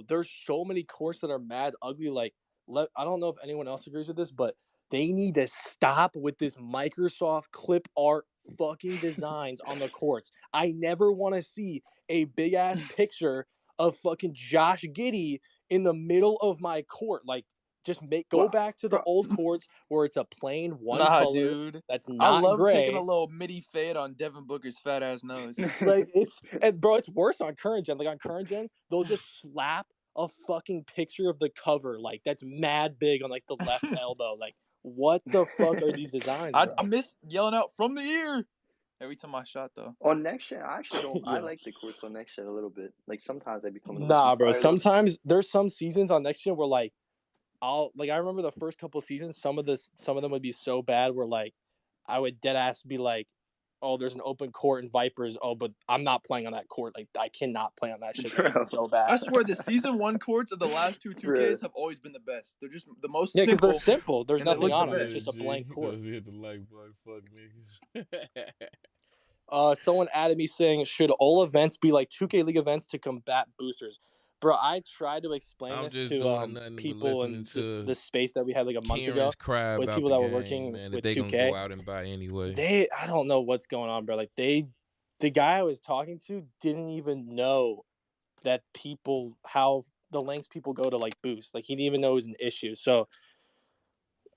there's so many courts that are mad ugly. Like, I don't know if anyone else agrees with this, but they need to stop with this Microsoft clip art fucking designs on the courts. I never want to see a big ass picture of fucking Josh Giddey in the middle of my court. Like, just go back to the old courts where it's a plain one color dude. that's I not love gray. taking a little midi fade on Devin Booker's fat ass nose. Like, it's worse on current gen. Like, on current gen, they'll just slap a fucking picture of the cover, like, that's mad big on, like, the left elbow. Like, what the fuck are these designs, bro? I miss yelling out from the ear every time I shot, though. On next gen, I actually don't. I Yeah. like the courts on next gen a little bit. Like, sometimes they become a little Nah, too bro. fire. Sometimes there's some seasons on next gen where, like, I remember the first couple seasons, some of them would be so bad where, like, I would dead ass be like, oh, there's an open court in Vipers. Oh, but I'm not playing on that court. Like, I cannot play on that shit. Like, it's so bad. I swear the season 1 courts of the last 2 2Ks have always been the best. They're just the most Yeah, because simple. they're simple. There's and they nothing look on the them. It's best. just a blank court. Hit the like button, fuck niggas. Someone added me saying, should all events be like 2K League events to combat boosters? Bro, I tried to explain this to people in just the space that we had like a month ago with people that were working with they 2K. gonna go out and buy anyway. I don't know what's going on, bro. Like, the guy I was talking to didn't even know that how the lengths people go to like boost. Like, he didn't even know it was an issue. So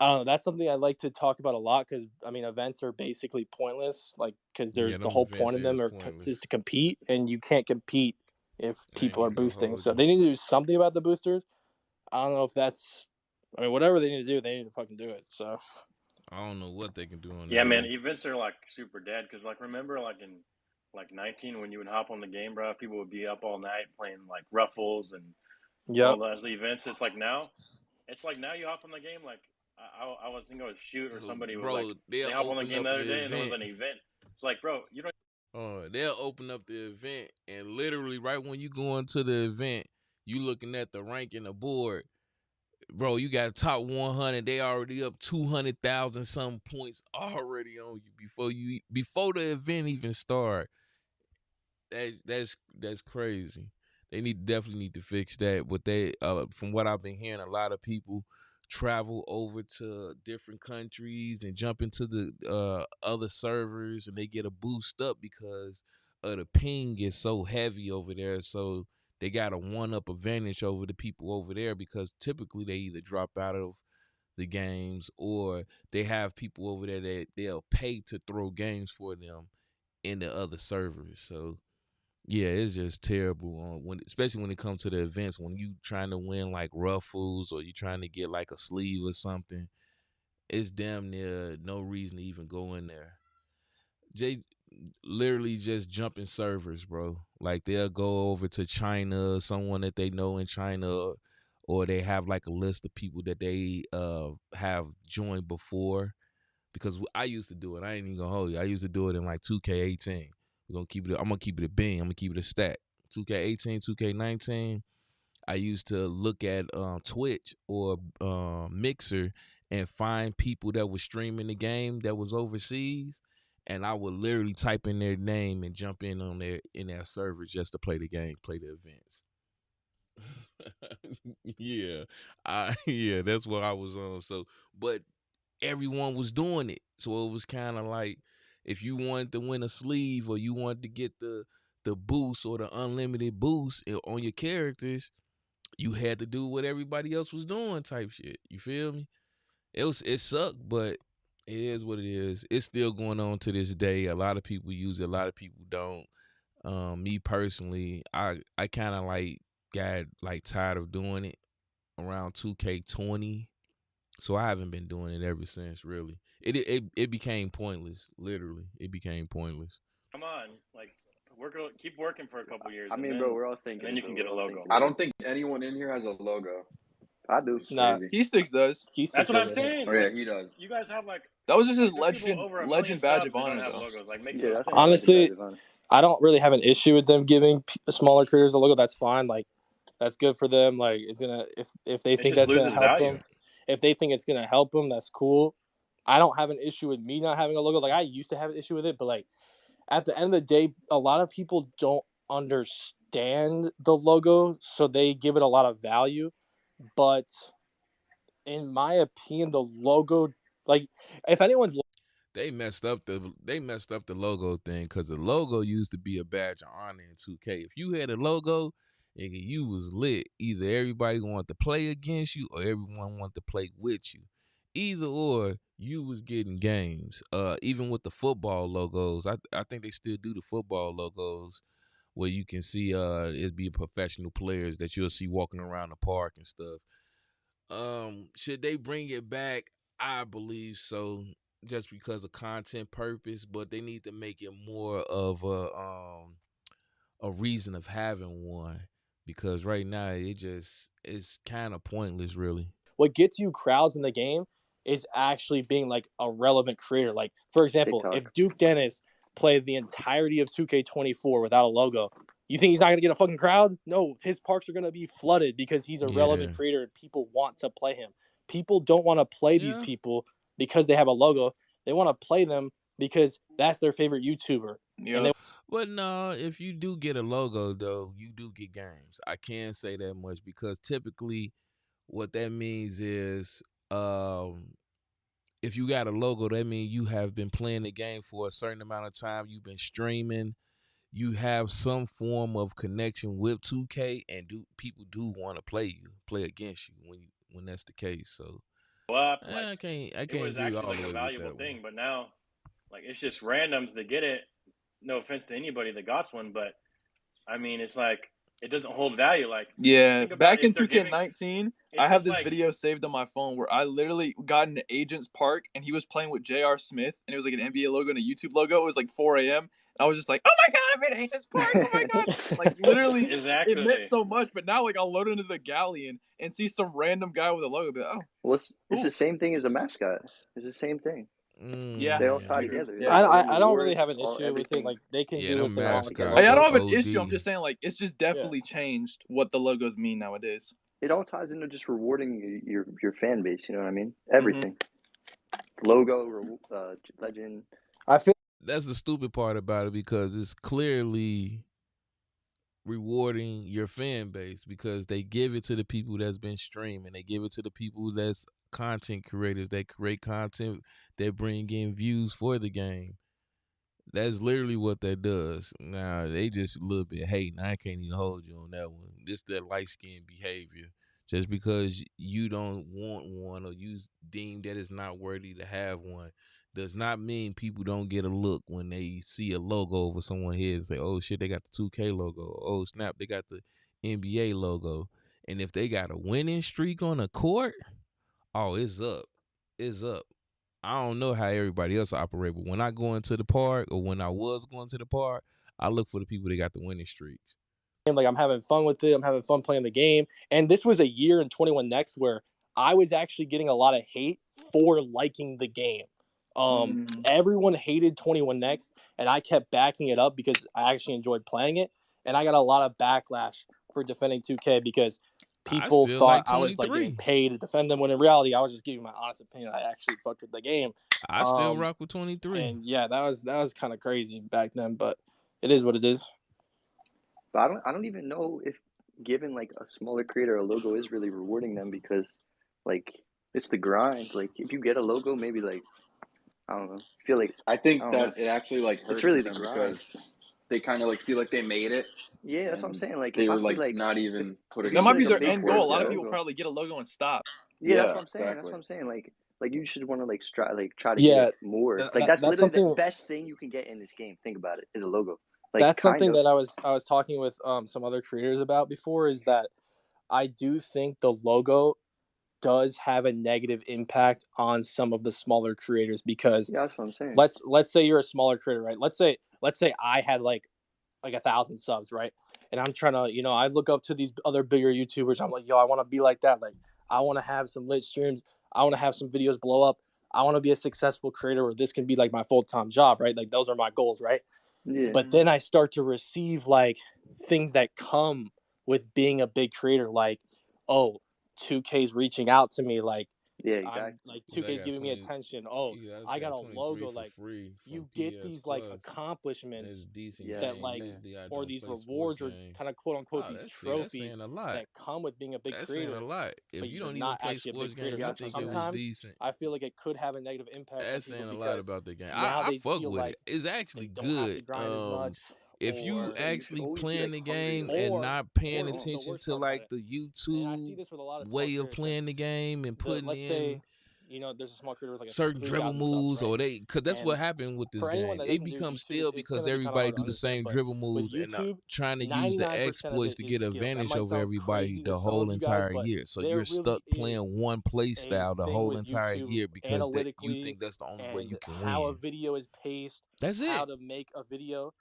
I don't know. That's something I like to talk about a lot because, I mean, events are basically pointless. Like, because there's the whole point of them is to compete, and you can't compete if people are boosting. So they need to do something about the boosters. I don't know if that's. I mean, whatever they need to do, they need to fucking do it. So I don't know what they can do on that. Yeah, man, events are like super dead because, like, remember, like in like 19 when you would hop on the game, bro, people would be up all night playing like Ruffles and all those events. It's like now you hop on the game like. I was thinking it was Shoot or somebody was like they hop on the game the other day and it was an event. It's like, bro, you don't. Oh, they'll open up the event and literally right when you go into the event, you looking at the rank in the board, bro. You got top 100. They already up 200,000 some points already on you before the event even start. That's crazy. They definitely need to fix that. But they, from what I've been hearing, a lot of people travel over to different countries and jump into the other servers, and they get a boost up because the ping is so heavy over there. So they got a 1-up advantage over the people over there because typically they either drop out of the games or they have people over there that they'll pay to throw games for them in the other servers. So yeah, it's just terrible especially when it comes to the events, when you trying to win like Ruffles or you trying to get like a sleeve or something. It's damn near no reason to even go in there. Jay literally just jumping servers, bro. Like they'll go over to China, someone that they know in China, or they have like a list of people that they have joined before. Because I used to do it. I ain't even gonna hold you. I used to do it in like 2K18. I'm gonna keep it a bean. I'm gonna keep it a stack. 2K18, 2K19. I used to look at Twitch or Mixer and find people that were streaming the game that was overseas, and I would literally type in their name and jump in on their servers just to play the game, play the events. Yeah, that's what I was on. So, but everyone was doing it, so it was kind of like if you wanted to win a sleeve or you wanted to get the boost or the unlimited boost on your characters, you had to do what everybody else was doing type shit. You feel me? It sucked, but it is what it is. It's still going on to this day. A lot of people use it, a lot of people don't. Me personally, I kind of like got like tired of doing it around 2K20. So I haven't been doing it ever since, really. It became pointless, literally. It became pointless. Come on, like keep working for a couple years. I mean, bro, we're all thinking. And then you can get a logo. I don't think anyone in here has a logo. I do. Nah, Keysticks does. That's what I'm saying. Oh, yeah, he does. You guys have like that was just his legend badge of honor, though. logos. Like, makes no sense. Honestly, I don't really have an issue with them giving smaller creators a logo. That's fine. Like, that's good for them. Like, it's gonna if they think that's gonna help them. If they think it's gonna help them, that's cool. I don't have an issue with me not having a logo. Like, I used to have an issue with it, but like at the end of the day, a lot of people don't understand the logo, so they give it a lot of value. But in my opinion, the logo, like, if anyone's They messed up the logo thing because the logo used to be a badge of honor in 2K. If you had a logo, nigga, you was lit. Either everybody wanted to play against you or everyone wanted to play with you. Either or, you was getting games. Even with the football logos, I think they still do the football logos where you can see it be professional players that you'll see walking around the park and stuff. Should they bring it back? I believe so, just because of content purpose, but they need to make it more of a reason of having one, because right now it's kind of pointless, really. what gets you crowds in the game is actually being like a relevant creator. Like, for example, TikTok. if Duke Dennis played the entirety of 2K24 without a logo, you think he's not going to get a fucking crowd? No, his parks are going to be flooded because he's a relevant Yeah. creator and people want to play him. People don't want to play these Yeah. people because they have a logo. They want to play them because that's their favorite YouTuber. Yeah. But no, if you do get a logo though, you do get games. I can't say that much because typically what that means is if you got a logo, that means you have been playing the game for a certain amount of time. You've been streaming. You have some form of connection with 2K, and people do want to play against you when that's the case. So Well, I can't it was agree all actually the like way a valuable with that thing, one. but now, like, it's just randoms that get it. No offense to anybody that got one, but I mean, it's like it doesn't hold value. Like, Yeah, think about back if in they're giving- 2K19, it's I have just this like- video saved on my phone where I literally got into Agents Park and he was playing with J.R. Smith and it was like an NBA logo and a YouTube logo. It was like 4 a.m. And I was just like, oh my God, I'm in Agents Park. Oh my God. Like, literally, Exactly. it meant so much. But now, like, I'll load into the Galleon and see some random guy with a logo. Be like, oh, Well, it's Cool. the same thing as a mascot. It's the same thing. Yeah. They all Mm. tie I agree. together. Yeah. Like, I don't really have an rewards, issue with it. everything. Like, they can Yeah, do what them they want. mascots I don't have an OD. issue. I'm just saying, like, it's just definitely changed what the logos mean nowadays. It all ties into just rewarding your fan base. You know what I mean? Everything. Logo, legend. I feel That's the stupid part about it because it's clearly rewarding your fan base because they give it to the people that's been streaming. They give it to the people that's content creators that create content that bring in views for the game. That's literally what that does. Now they just a little bit hating. I can't even hold you on that one. This that light skinned behavior. Just because you don't want one or you deem that it's not worthy to have one does not mean people don't get a look when they see a logo over someone's head and say, oh shit, they got the 2K logo. Oh snap, they got the NBA logo. And if they got a winning streak on the court, oh, it's up. It's up. I don't know how everybody else operate, but when I go into the park or when I was going to the park, I look for the people that got the winning streaks. like I'm having fun with it. I'm having fun playing the game. And this was a year in 21 Next where I was actually getting a lot of hate for liking the game. Everyone hated 21 Next, and I kept backing it up because I actually enjoyed playing it. And I got a lot of backlash for defending 2K because people still thought like I was like 23. getting paid to defend them, when in reality I was just giving my honest opinion. I actually fucked with the game. I still rock with 23. And yeah, that was kind of crazy back then, but it is what it is. But I don't even know if giving like a smaller creator a logo is really rewarding them because like it's the grind. Like if you get a logo, maybe like I don't know. I feel like I think I don't that know. it actually like hurts It's really the them grind. because they kind of like feel like they made it. Yeah, that's what I'm and saying. Like They if I were see like not even putting. you That see, might like, be a their big end goal. A word lot of logo. people probably get a logo and stop. Yeah, that's Yeah, what I'm saying. That's exactly. what I'm saying. Like you should want to like try to Yeah, get more. that- Like that's that's literally the something- best thing you can get in this game. Think about it. Is a logo. Like that's something kind of. that I was talking with some other creators about before, is that I do think the logo does have a negative impact on some of the smaller creators because Yeah, that's what I'm saying. let's say you're a smaller creator, right? Let's say I had like 1,000 subs, right? And I'm trying to, I look up to these other bigger YouTubers. I'm like, yo, I want to be like that. Like, I want to have some lit streams. I want to have some videos blow up. I want to be a successful creator where this can be like my full-time job, right? Like, those are my goals, right? Yeah. But then I start to receive like things that come with being a big creator, like, oh, 2K's reaching out to me, like, Yeah, I'm exactly. like Because 2K I is got giving me 20. attention. Oh, Yeah, I just I got got a 23 logo. for Like free from you get PS these like Plus, and accomplishments it's a decent Yeah, that game. like yeah. Usually I or don't these play sports rewards or games. kind of quote unquote Oh, these that's saying trophies a lot. that come with being a big That's saying a creator, lot. If but you you're don't even not play actually a big sports creator. games, Yeah, you that's what I'm think it saying. was Sometimes decent. I feel like it could have a negative impact on That's people saying a lot because about the game. now I they fuck feel with it. like It's they actually don't have to good. grind as much, If you That's or why you should actually always be playing like the hungry game to and or not or paying this is the attention worst to part about like it. the And I see YouTube this with a lot of small way of creators because playing the game and the putting let's in say, there's a small creator with like certain a dribble 3,000 subs, moves, right? or because that's what And happened with this for anyone game. that It doesn't do becomes YouTube, still it's because gonna be kind of everybody hard to do the understand. same But dribble with moves and YouTube, trying to use the 99% of exploits it to is get skill. That advantage might over sound everybody crazy to the some whole of you guys, entire but year. So there you're stuck really playing is one play a style the thing whole with entire YouTube year because that you analytically think that's the only way you and can how a win. video is paced, That's how it. to make a video.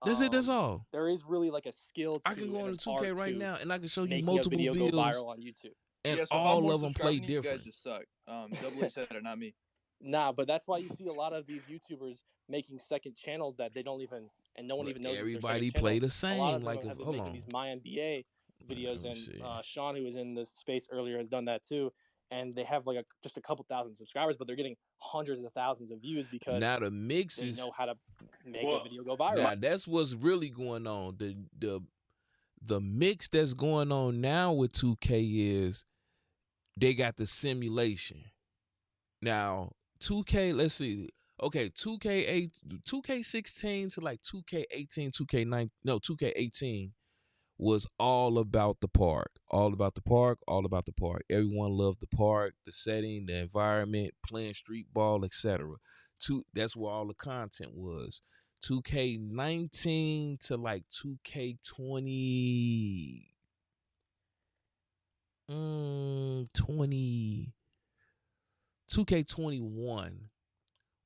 That's it. That's all. There is really like a skill I can to go and on an to 2K art right to now and I can show you making a multiple video go builds viral on YouTube. and Yeah, so if I'm all more of them play subscribing to you, you guys different. just suck. Double H said it, not me. Nah, but that's why you see a lot of these YouTubers making second channels that they don't even, and no one But even knows is their second everybody play channel. the A lot same. of them Like, if have been hold making on, these My NBA let videos, me and see. Sean, who was in this space earlier, has done that too. And they have like just a couple thousand subscribers, but they're getting hundreds of thousands of views because Now the mix they is know how to make a Well, video go viral. now that's what's really going on. The mix that's going on now with 2K is they got the simulation. Now 2K, let's see. Okay, 2K16 to like 2K18, 2K9, no, 2K18 was all about the park. All about the park, all about the park. Everyone loved the park, the setting, the environment, playing street ball, etc. That's where all the content was. 2K19 to like 2K20 2K21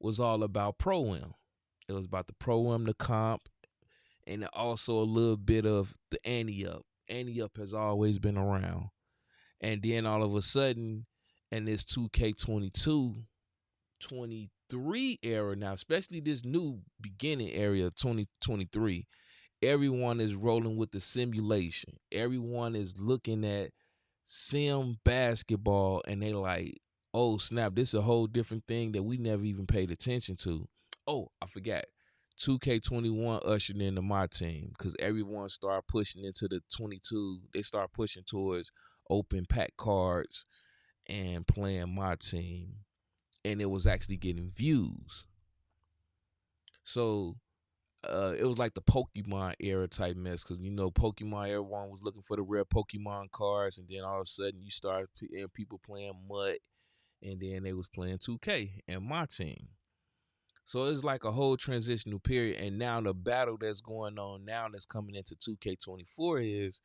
was all about Pro-Am. It was about the Pro-Am, the comp, and also a little bit of the ante-up. Ante-up has always been around. And then all of a sudden, in this 2K22, 23 era now, especially this new beginning area, 2023, everyone is rolling with the simulation. Everyone is looking at sim basketball and they like, oh snap, this is a whole different thing that we never even paid attention to. Oh, I forgot. 2K21 ushered into my team because everyone started pushing into the 22. They start pushing towards open pack cards and playing my team. And it was actually getting views. So it was like the Pokemon era type mess because Pokemon, everyone was looking for the rare Pokemon cards, and then all of a sudden you start people playing MUT, and then they was playing 2K and my team. So it's like a whole transitional period, and now the battle that's going on now that's coming into 2K24 is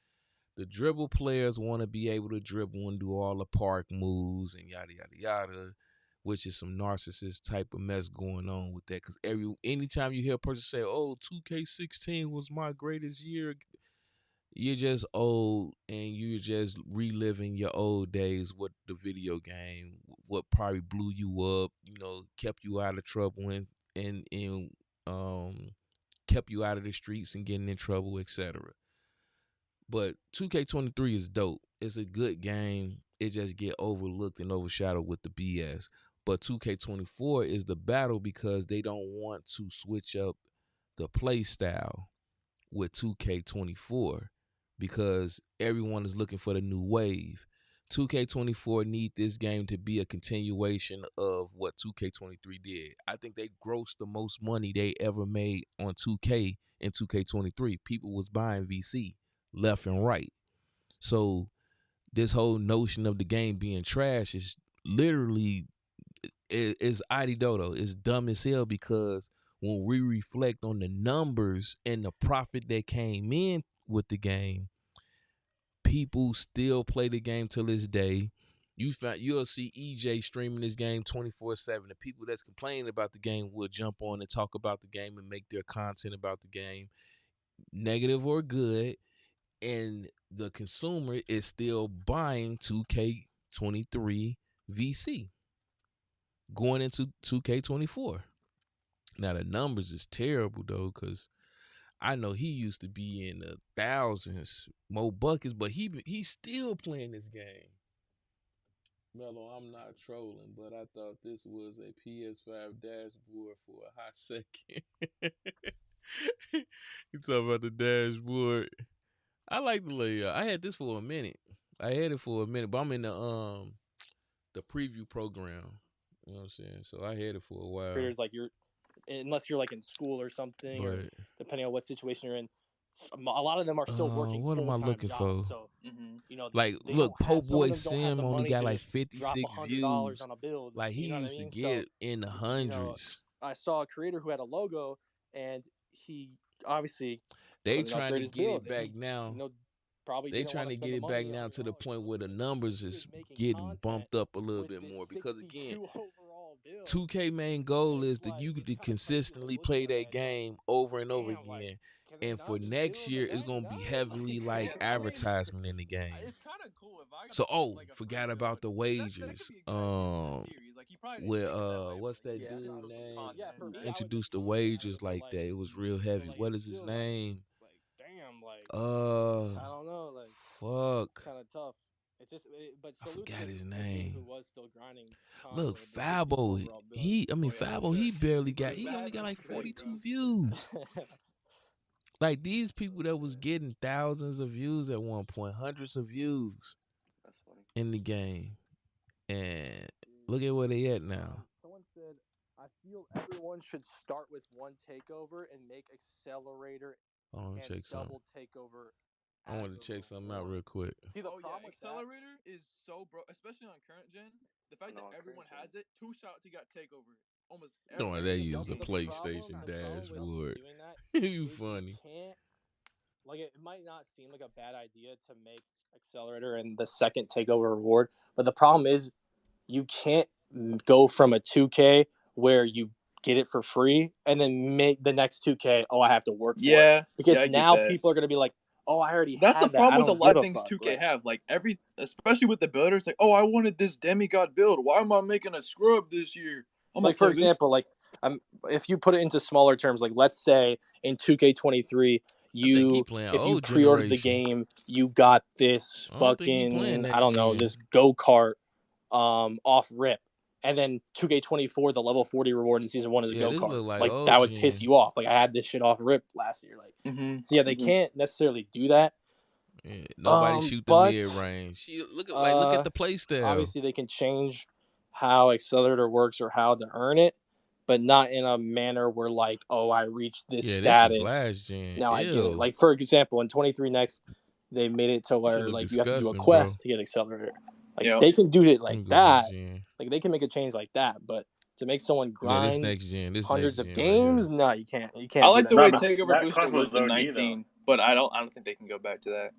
the dribble players want to be able to dribble and do all the park moves and yada yada yada, which is some narcissist type of mess going on with that. Because anytime you hear a person say, "Oh, 2K16 was my greatest year," you're just old and you're just reliving your old days with the video game, what probably blew you up, kept you out of trouble and kept you out of the streets and getting in trouble, etc. But 2K23 is dope. It's a good game. It just get overlooked and overshadowed with the BS. But 2K24 is the battle because they don't want to switch up the play style with 2K24 because everyone is looking for the new wave. 2K24 need this game to be a continuation of what 2K23 did. I think they grossed the most money they ever made on 2K in 2K23. People was buying VC left and right. So this whole notion of the game being trash is literally is dodo. It's dumb as hell because when we reflect on the numbers and the profit that came in with the game, people still play the game till this day. You'll see EJ streaming this game 24/7. The people that's complaining about the game will jump on and talk about the game and make their content about the game, negative or good. And the consumer is still buying 2K23 VC going into 2K24. Now the numbers is terrible though, because I know he used to be in the thousands, more buckets, but he's still playing this game. Mello, I'm not trolling, but I thought this was a PS5 dashboard for a hot second. You talk about the dashboard. I like the layout. I had this for a minute. I had it for a minute, but I'm in the preview program. You know what I'm saying? So I had it for a while. Creators like unless you're like in school or something, or depending on what situation you're in, a lot of them are still working. What am I looking jobs, for? So you know, like, they look, don't have, Po some of Boy them don't have Sim the only money got to like just drop 56 $100 views. on a build. Like, he you know used what I to mean? get in the hundreds. I saw a creator who had a logo, and he obviously they trying to get it back now. Probably they trying to get it back now to the point where the numbers is getting bumped up a little bit more, because again, 2K main goal is that you to consistently play that game over and over again. And for next year, it's gonna be heavily like advertisement in the game. It's kind of cool if I So, forgot about the wagers. With what's that dude name? Introduced the wagers like that. It was real heavy. What is his name? I don't know. Fuck. Kind of tough. But I forgot his name. Who was still grinding. Look, Fabo. Fabo. He only got like 42 views. Like, these people that was getting thousands of views at one point, hundreds of views in the game, and look at where they at now. Someone said, I feel everyone should start with one takeover and make Accelerator and double takeover. I want to check something out real quick. See, the problem with Accelerator is so broke, especially on current gen. The fact that everyone has it, 2 shots you got takeover. Almost everyone. No, they use a PlayStation dashboard. You funny. It might not seem like a bad idea to make Accelerator and the second takeover reward, but the problem is you can't go from a 2K where you get it for free and then make the next 2K, I have to work for it. Because now people are going to be like, I already That's had the problem with a lot of things 2K have. Like, especially with the builders, like, I wanted this demigod build. Why am I making a scrub this year? For example, if you put it into smaller terms, like, let's say in 2K23, if you pre-ordered the game, you got this fucking, I don't know, this go-kart off rip. And then 2K24, the level 40 reward in season 1 is a go-kart. That would piss you off. I had this shit off rip last year. So they can't necessarily do that. Yeah, nobody shoot the mid-range. Look at the play style. Obviously, they can change how Accelerator works or how to earn it, but not in a manner where I reached this status. This is last gen. Now I get it. For example, in 23 Next, they made it to where you have to do a quest to get Accelerator. They can do it like that. They can make a change like that, but to make someone grind hundreds of games, no, you can't. You can't. I like the way Takeover Booster looked in 19, but I don't think they can go back to that.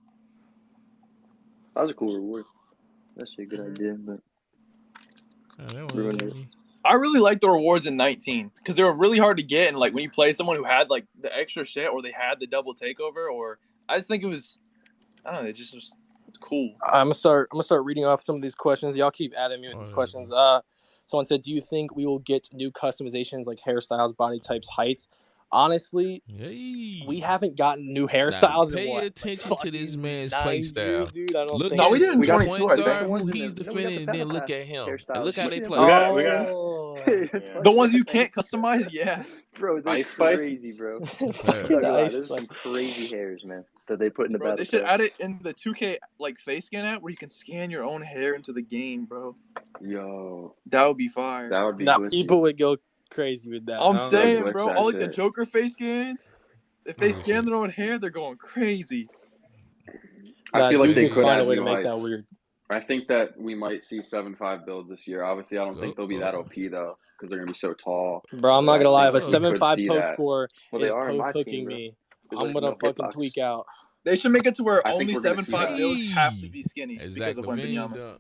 That was a cool reward. That's a good idea, but I really liked the rewards in 19 because they were really hard to get, and when you play someone who had the extra shit or they had the double takeover, or I just think it was, I don't know, it just was cool. I'm gonna start reading off some of these questions. Y'all keep adding me with these questions. Someone said, do you think we will get new customizations like hairstyles, body types, heights? Honestly, we haven't gotten new hairstyles. Pay attention to this man's play style. Dude, we did in 22. Who he's defending, and then look at him. And look how they play. The ones you can't customize, bro. That's crazy, bro. There's some crazy hairs, man, that they put in the battle. They should add it in the 2K face scan app where you can scan your own hair into the game, bro. Yo, that would be fire. That would be. Now people would go crazy with that. I'm saying, bro, all the Joker face scans, if they scan their own hair, they're going crazy. I feel like they could find a way to make that weird. I think that we might see 7.5 builds this year. Obviously, I don't think they'll be that OP though, because they're gonna be so tall. Bro, I'm not gonna lie. If a 7.5 post score is post hooking me, I'm gonna fucking tweak out. They should make it to where only 7.5 builds have to be skinny because of Wembanyama.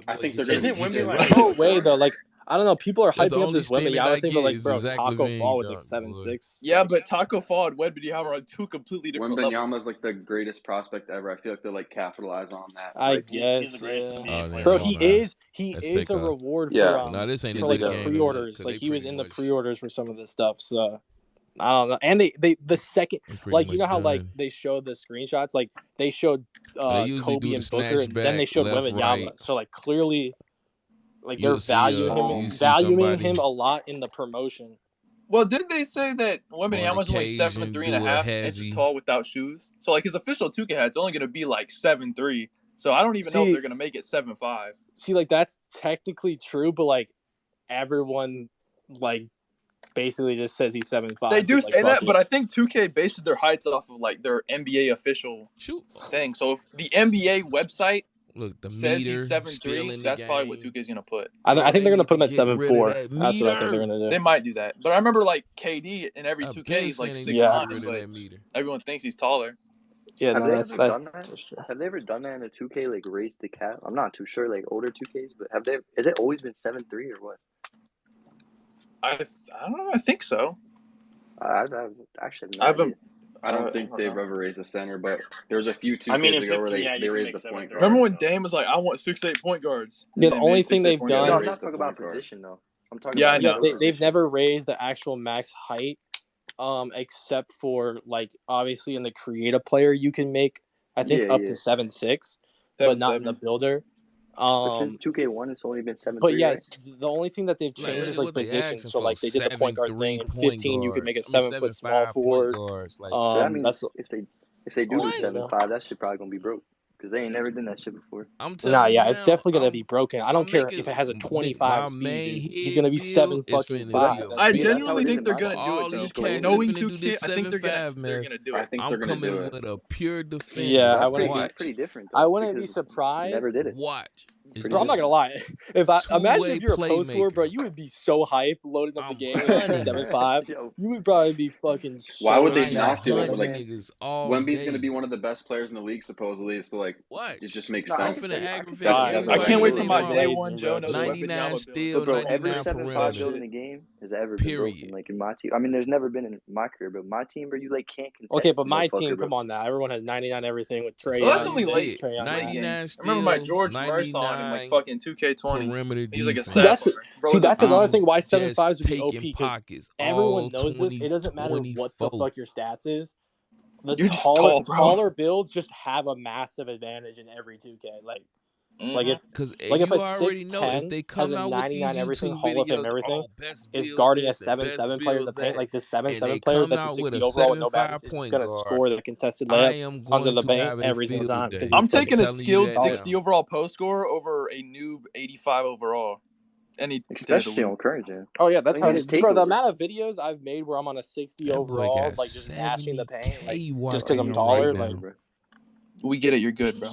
I think they're gonna be no way though. I don't know. People are hyping up this Wembanyama thing, but bro, Taco Fall was 7'6". Yeah, but Taco Fall and Wembanyama are on two completely different levels. Wembanyama's the greatest prospect ever. I feel like they'll capitalize on that. I guess, bro. He is a reward for this ain't the pre-orders. He was in the pre-orders for some of this stuff. So I don't know. And they the second, It's pretty like, you know much how like done. they showed the screenshots, like they showed They usually Kobe do the and Booker, snatch and then they back, showed left, Wembanyama. right. So like clearly, like they're You'll see you see valuing somebody him a lot in the promotion. Well, didn't they say that on Wembanyama's only occasion 7'3" do and a a half inches hezzy. tall without shoes? So like his official 2K hat's only gonna be like 7'3". So I don't even know if See- they're gonna make it 7'5". See, like that's technically true, but like everyone like basically just says he's 7'5". They do like, say fuck that, it. but I think 2K bases their heights off of like their NBA official Shoot. thing. So if the NBA website Look, the says meter he's still 7'3", in the that's probably what game. 2K's gonna put. I think they're gonna need put him to at get rid of 7'4". that That's what I think they're meter. gonna do. They might do that, but I remember like KD in every I've 2K been he's like saying 6'9", they need to get rid of but that meter. everyone thinks he's taller. Yeah, Have no, they that's ever done that? that's true. Have they ever done that in a 2K, like raised the cap? I'm not too sure, like older 2Ks, but has it always been 7'3" or what? I don't know. I think so. I've actually I haven't. I don't think they've ever raised a center, but there was a few 2Ks I mean, in ago where 15, yeah, they you can raised make the point 7'3". guard. Remember when so. Dame was like, "I want 6'8" point guards"? Yeah, And the they only made thing 6'8" they've point done- No, guards. I'm not raised the talking about point guard. position though. I'm talking Yeah, I about know. Yeah, other they've position. never raised the actual max height, except for like obviously in the creative player you can make I think Yeah, up yeah. to 7'6", but not in the 7'7". builder. But since 2K1, it's only been 7'3", But right? yes, the only thing that they've Like, changed look is at like what they position. asking So for. like they did the point guard thing. 7'3" In point 15, you could make a guards. 7-foot small 7'5" forward. point guards. Like, So that means That's the, if they do What? 7'5", that shit probably gonna be broke because they ain't never done that shit before. I'm telling nah, you yeah, now, it's definitely gonna I'm- be broken. I don't I'm care making- if it has a nigga, 25 my speed. main Dude. He's head gonna be build 7 is fucking finna 5. be a That's- I bitch. genuinely think they're For gonna do all it though. these cats Knowing that finna do 2K, this I think they're 7'5", gonna do I it. think I'm they're gonna coming do it. with a pure defense. Yeah, That's I wouldn't pretty, be- it's pretty different. I Though, wouldn't be because surprised. Never did it. Watch. It's Pretty Bro, I'm not different. gonna lie. If I imagine Two-way if you're a post scorer, playmaker. bro, you would be so hype loading up the I'm game with hunting. 7'5". Yo, You would probably be fucking. Why would they I am not do it? hunting Like, niggas all Wemby's day. gonna be one of the best players in the league supposedly, so like Watch. it just makes No, I sense. can finna say- I can aggravate say God, every I everybody can't wait in for their my mouth. day one Joe knows 99 Wembanyama still, But bro, every 99 7'5" perimeter. build in the game has ever been broken. Period. Like in my team, I mean, there's never been in my career, but my team, bro, you like can't contest. Okay, but the my motherfucker, team, bro. come on now. Everyone has 99 everything with Trey So Well, that's Young. only you late. get Trae Young. 99 I still, remember my George 99 Merson in like fucking 2K20. perimeter He was like a defense. See, that's- sapphire. Bro, See, was a that's another beast. thing why Just 7'5s would be taking OP because pockets. everyone all knows this. It doesn't matter what the 24. fuck your stats is. The You're just taller, tall, bro. taller builds just have a massive advantage in every 2K. Like if Because like if you a already know 6'10" if they has come a out with 99 these everything, YouTube Hall of Fame videos, everything, best is build guarding a this and best 7'7" player in the build paint, that, like this and 7'7" they player come that's a out with 60 a overall with no 7'5" badges is point gonna guard, score the contested I layup am under going the to paint have a every single field time day. because I'm he's taking a telling you skilled that 60 now. overall post scorer over a noob 85 overall. Any day of the Especially week. on current gen. Oh yeah, that's Like, how it you is, just bro. The take over. amount of videos I've made where I'm on a 60 That boy overall, got like just mashing the paint, like 70K just because I'm watching him taller, right like now. bro. We get it. You're good, bro.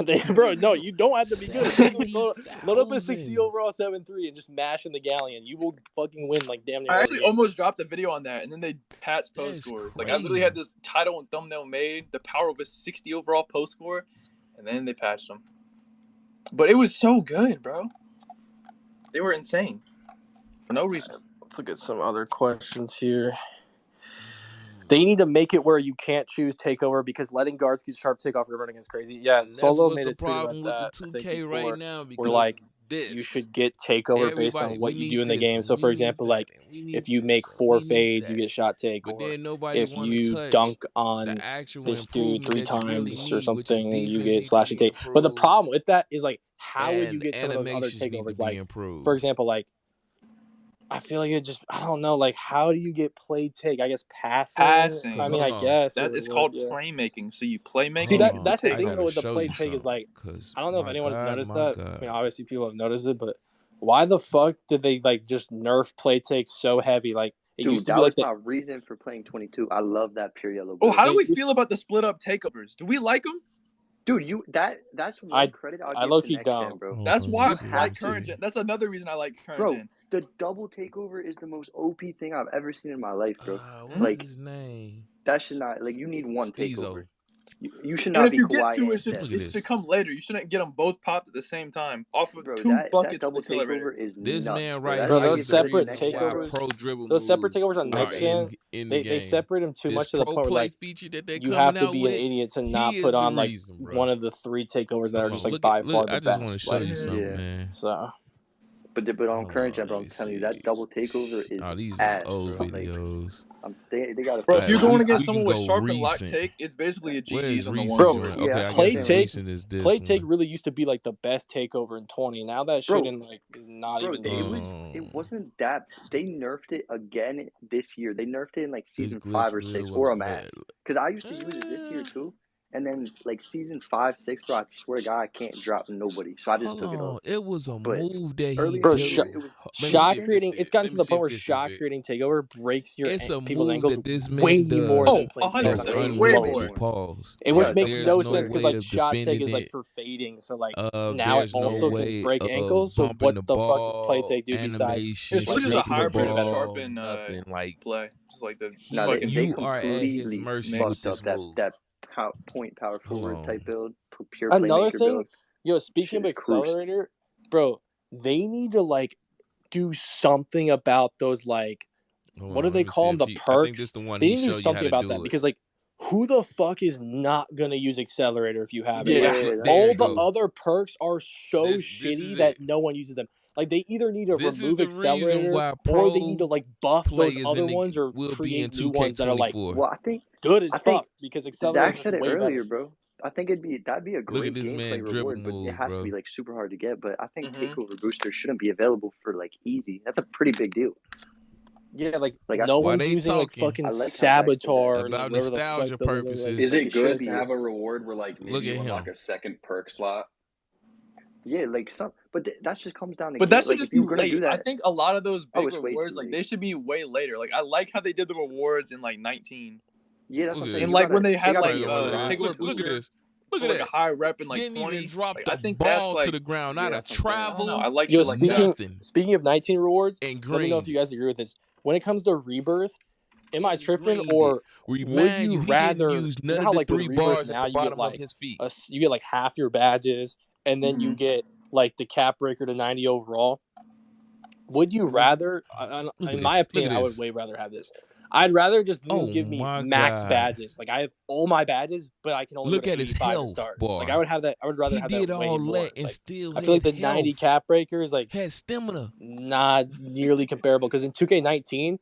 Dang. bro, no, you don't have to be good. Load up a 60 70,000. overall 7'3" and just mash in the galleon. You will fucking win like damn near. I every actually game. almost dropped a video on that, and then they patched post That's scores. Like I literally had this title and thumbnail made, the power of a 60 overall post score, and then they patched them. But it was so good, bro. They were insane for no reason. Let's look at some other questions here. They need to make it where you can't choose takeover because letting guards get sharp takeoff you're running is crazy. Yeah, And that's Solo what's made the a tweet about problem with that. the I think 2K before, right now where because like this. you should get takeover based on Everybody, what we you need do in the this game. and So we for need example, that like and we need if you this make and 4 we need fades, you that. get shot take. But Or then nobody if want to you touch dunk on the actual this dude improvement 3 that you really times need, or which is something, you defense get need to slash and be take. But the improved problem with that is like, how would you and get some of those other animations need to takeovers? be Like, improved. for example, like I feel like it just I don't know. Like, how do you get play take? I guess passing. I mean, I guess that is called playmaking. So you playmaking. See, you get that's the takeover. thing though with the play take is like I don't know if anyone's noticed that. I mean, obviously people have noticed it, but why the fuck did they like just nerf play take so heavy? Like it used to Dude, be like that was my reason for playing 22. I love that pure yellow. Oh, build. how do we feel about the split up takeovers? Do we like them? Dude, that's one credit I'll give low-key to next gen, don't. bro. That's why You I like have to. current gen. That's another reason I like current Bro, gen. the double takeover is the most OP thing I've ever seen in my life, bro. What's Like his name? that should not like you need one Steezo. takeover. You should And not if be you get Kawhi two, and it Steph. should come later. You shouldn't get them both popped at the same time off of Bro, two that buckets double with accelerator. takeover is This nuts, man bro. right That's Bro, here why those is I the get the separate reason next why gen, bro. takeovers, pro dribble those separate moves takeovers on are next gen, in the they game. separate them too This much to the pro point where play like feature that they you coming have to out be with, an idiot to he not is put the on like reason, bro. one of the 3 takeovers that are Hold just on, like by far look, the I just want to best. show Like, you something, Yeah. man. so But on current gen, bro, I'm telling you, that double takeover is these ass, are old bro. videos. They got to. Bro, if you're going against we can someone with go sharp and light recent. take, it's basically a Where is GG's on the recent, one Bro, course. joint? Okay, Yeah, I Play guess take, recent is this play one. take really used to be like the best takeover in 20. Now that shit Bro, in like is not Bro, even. it wasn't that. They nerfed it again this year. They nerfed it in like This season glitch 5 or really 6, or was a max. Because I used to use it this year too. And then like season 5, 6, bro, I swear to God, I can't drop nobody. So I just took it off. It was a But move that he earlier Bro, this did. year, it was shot decent. creating. It's gotten to the point where shot it. creating takeover breaks your It's a people's move ankles that this way man more does. than playing 100%. That's takeover. Way unrealistic. more. Pause. It which Yeah, makes There's no no sense because way like of shot take defending is like it. for fading, so like now it There's no also can way break of ankles. So bumping what the fuck does play take do besides animation, It's like really just a making your hybrid shit of better? sharpen nothing. Like play. Just like the No, fucking. you are at his completely mercy mix. with fucked this up move. that point power forward Hold type on. build, pure Another playmaker thing, build. yo, speaking of Shit is cruise. accelerator, bro, they need to like do something about those like Hold what do on, they let me call see them? The if he- I think perks. this the one They he need to do show you how something to about that do it. because like who the fuck is not gonna use accelerator if you have it? Yeah, Like, Yeah, there all you the go. other perks are so This shitty is that it. no one uses them. Like they either need to This is remove the reason accelerator why or they need to pro like buff those players other in the ones or will be in create new ones that are like 2K24. Well, I think good as I think fuck because Zach accelerator is said it way earlier, better. bro. I think that'd be a Look at great this gameplay man dribble reward, but it move, has to bro. be like super hard to get. But I think Mhm. takeover booster shouldn't be available for like easy. That's a pretty big deal. Yeah, like Like no Why one's they using like talking fucking I like how Zach said that. Saboteur and about whatever the fuck nostalgia those other like. purposes? Is Like, it it should good be to have a reward where like Look maybe you at unlock him. a second perk slot? Yeah, like some, but that just comes down to But game. that should Like just if be you're gonna late. do that, I think a lot of those big it's way rewards, too like late. they should be way later. Like I like how they did the rewards in like 19. Yeah, that's Look what I'm at saying. this. And You like gotta, when they had gotta like be able to grind. takeover Look at booster this. Look for at like a that. high rep in like Didn't 20. even drop Like the I think ball that's to like the ground. Yeah, Not a that's what I'm saying. I don't know. travel. I like Yo, shit like that. Nothing. speaking of 19 rewards, And let me know if you green. guys agree with this. When it comes to rebirth, am I And tripping greened it. or would Remind you you, he didn't rather? use You know none how of the like with 3 rebirth bars at now the you get bottom of like his feet. you get like half your badges, and then you Mhm. get like the cap breaker to 90 overall. Would you rather? In my opinion, I would way rather have this. I'd rather just give me my max God. badges. Like I have all my badges, but I can only Look go to at his 85 to health start. bar. Like I would have that. I would rather He have did that way all more. that and Like still I feel like had the 90 health. cap breaker is like Had stamina. not nearly comparable because in 2K19,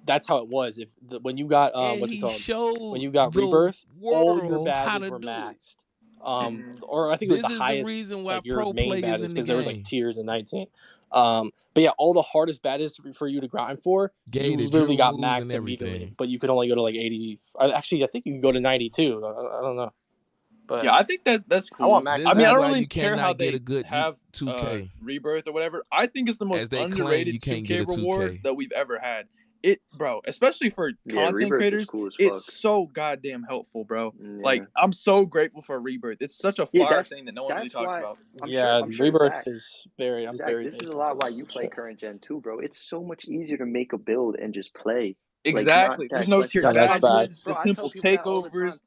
that's how it was. When you got And what's it he called? showed When you got the rebirth, all your world how badges to were do it. maxed. Mhm. Or I think it was This the is the highest, reason why like your pro main players badges in the because there was like game tiers in 19. But yeah, all the hardest badges for you to grind for, gave you the literally dribble got moves maxed and immediately. everything. But you could only go to like 80. Actually, I think you can go to 92. I don't know. But Yeah, I think that's cool. I want max. This I mean, is I don't why really you care how cannot get they a good have 2K. rebirth or whatever. I think it's the most As they claim, underrated you can't 2K get a 2K. reward that we've ever had. It, bro, especially for Yeah, content rebirth is creators, cool as it's fuck. so goddamn helpful, bro. Yeah. Like I'm so grateful for rebirth. It's such a fire thing that no one really talks about. I'm yeah, sure rebirth Zach, is very. I'm Zach, very. this is a thankful lot for why that, you for play sure. current gen too, bro. It's so much easier to make a build and just play. Exactly. Like, There's not no that tier question. That's badges, facts. Bro, just I tell simple people that all the time. takeovers.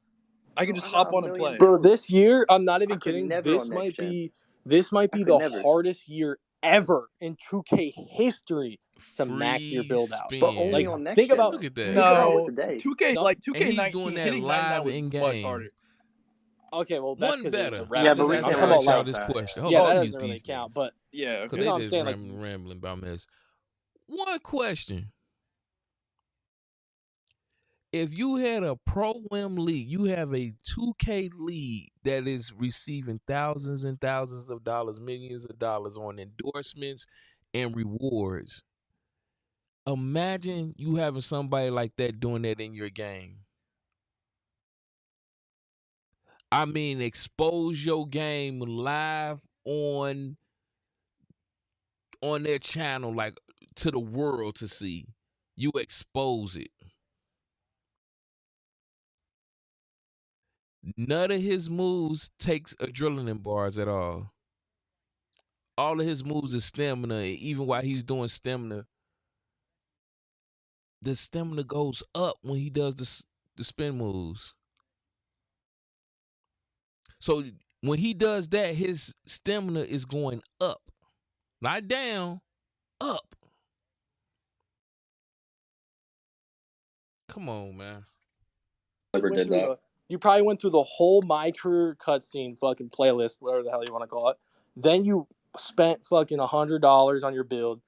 I can Bro, just I got hop a on and million play. Bro, builds. this year, I'm not even I could kidding. never This on might next gen. be the could never. hardest year ever in 2K history to max your Free build out. But spin. only Like, on next think gen. about Look at that. Think about what's No, today. 2K No. like And he's 2K19 doing that hitting live 99 was in much game. harder. Okay, well that's One because it was better. the rap. Yeah, but I we just I'm have can't to talking ask about y'all like this that. question. Yeah. Hold yeah, on, that let me doesn't mute really these count. niggas. But Yeah, Because you know they what I'm just saying, like rambling about mess. One question. If you had a pro-am league, you have a 2K league that is receiving thousands and thousands of dollars, millions of dollars on endorsements and rewards. Imagine you having somebody like that doing that in your game. I mean, expose your game live on their channel, like to the world to see. You expose it. None of his moves takes adrenaline bars at all. All of his moves is stamina. Even while he's doing stamina, the stamina goes up when he does the spin moves. So when he does that, his stamina is going up. Not down, up. Come on, man. Never did that. You probably went through the whole My Career cutscene fucking playlist, whatever the hell you want to call it. Then you spent fucking $100 on your build,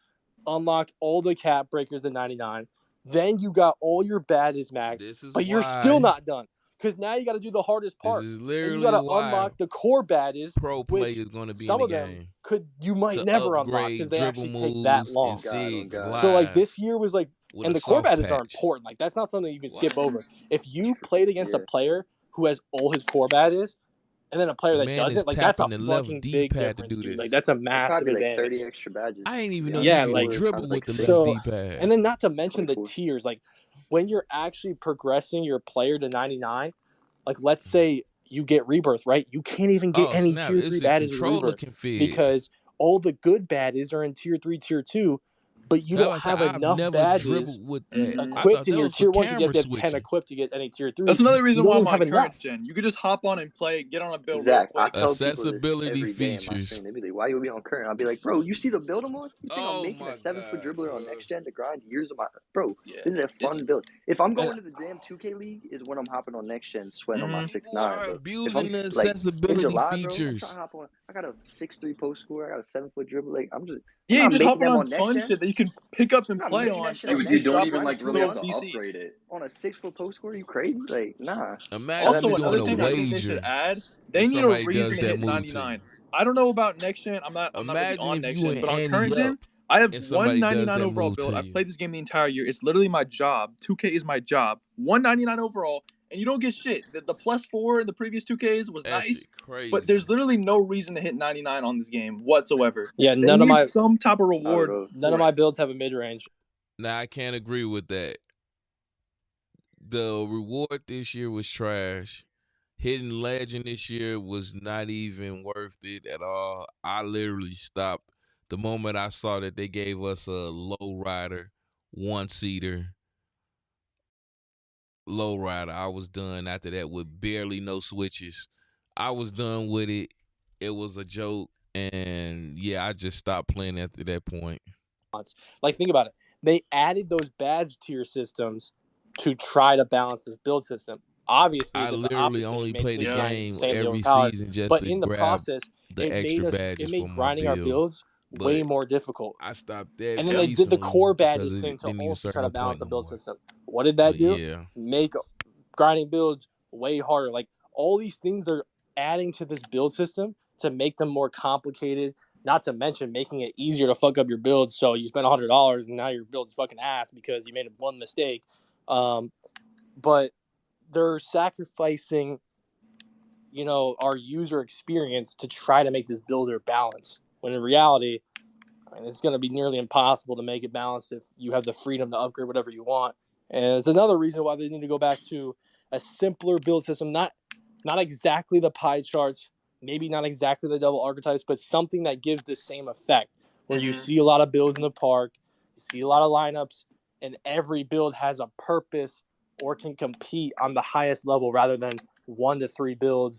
unlocked all the cap breakers to 99, then you got all your badges maxed, but you're still not done. Because now you got to do the hardest part. This is And literally you got to why unlock the core badges, pro play which is going to be some in the of them game. you might To never unlock upgrade because they dribble actually take that moves long. and SIGs God. live. So like this year was like, with and a the core soft badges are patch. important. Like that's not something you can skip What? over. If you played against a player who has all his core badges, and then a player that Man is doesn't, like that's a tapping the left fucking big D-pad to difference, do dude. this. Like that's a It'd massive probably be like advantage. 30 extra badges. I ain't even know Yeah, you like- could dribble times with the like left So- D-pad. And then not to mention the 24. tiers, like when you're actually progressing your player to 99, like let's say you get rebirth, right? You can't even get any snap. tier It's 3 a badges with controller rebirth config. because all the good badges are in tier 3, tier 2, but you That's don't why I have said I've enough never badges dribbled with that. I thought equipped in that your was for tier 1 because you have to have camera 10 switching. equipped to get any tier 3. That's another reason You why don't my have current enough. gen, you could just hop on and play, get on a build Zach, real I quick. tell people this Accessibility every day in my features. stream. They be like, "Why you be on current?" I'll be like, "Bro, you see the build I'm on? You think Oh I'm making my a 7-foot God, dribbler on bro. next gen to grind years of my bro? Yeah, This is a it's- fun build. If I'm going to the damn 2K league, is when I'm hopping on next gen, sweating on my People 6'9". are But if abusing I'm the like in accessibility July, bro, I'm features. trying to hop on. I got a 6'3" post score. I got a 7-foot dribble. Like I'm yeah, not you're just making hopping them on on next fun gen. shit that you can pick up and I'm not play making that on. shit That on you next just gen. don't drop even right like into really the have to PC. upgrade it. On a 6-foot post score, you crazy? Like nah. Imagine Also, you another doing thing a I think they should wager. add, they if need a somebody reason does to that hit move to 99. I don't know about next gen. I'm not really Imagine on if next you gen, and but on Andy current gen, up I have and somebody does 199 that overall move build. to I've you. played this game the entire year. It's literally my job. 2K is my job. 199 overall, and you don't get shit. The +4 in the previous 2Ks was That nice, shit crazy. but there's literally no reason to hit 99 on this game whatsoever. Yeah, They none of need my some type of reward. bro. none of my builds have a mid range. Now I can't agree with that. The reward this year was trash. Hitting legend this year was not even worth it at all. I literally stopped the moment I saw that they gave us a low rider, 1-seater. Low rider. I was done after that with barely no switches. I was done with it. It was a joke. And yeah, I just stopped playing after that point. Like think about it. They added those badge tier systems to try to balance this build system. Obviously, I the literally opposite only makes play the it grind game insanely every overpowered. season just But to in the grab process, the it extra made badges it made for my grinding our build. builds way But more difficult. I stopped that And then they did the recently core because badges it thing to didn't even also serve try no to balance point the no build more. system. What did that But do? yeah, Make grinding builds way harder. Like all these things they're adding to this build system to make them more complicated. Not to mention making it easier to fuck up your builds. So you spend $100 and now your build's fucking ass because you made one mistake. But they're sacrificing, our user experience to try to make this builder balanced. When in reality, it's going to be nearly impossible to make it balanced if you have the freedom to upgrade whatever you want. And it's another reason why they need to go back to a simpler build system, not exactly the pie charts, maybe not exactly the double archetypes, but something that gives the same effect where you see a lot of builds in the park, you see a lot of lineups, and every build has a purpose or can compete on the highest level rather than 1 to 3 builds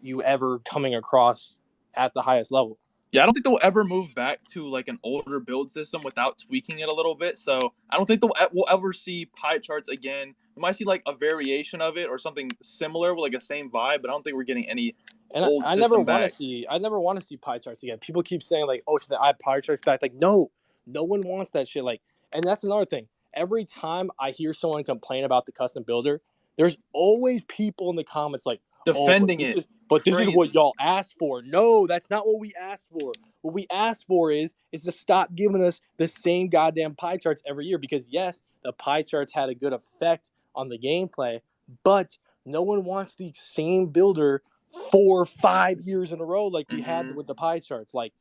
you ever coming across at the highest level. Yeah, I don't think they'll ever move back to like an older build system without tweaking it a little bit. So I don't think we'll ever see pie charts again. We might see like a variation of it or something similar with like a same vibe, but I don't think we're getting any old I never system back. I never want to see pie charts again. People keep saying like, "Oh, should they add pie charts back?" Like, no one wants that shit. Like, and that's another thing. Every time I hear someone complain about the custom builder, there's always people in the comments like Defending it. But this is what y'all asked for. No, that's not what we asked for. What we asked for is to stop giving us the same goddamn pie charts every year. Because yes, the pie charts had a good effect on the gameplay, but no one wants the same builder 4 or 5 years in a row like we had with the pie charts. Like,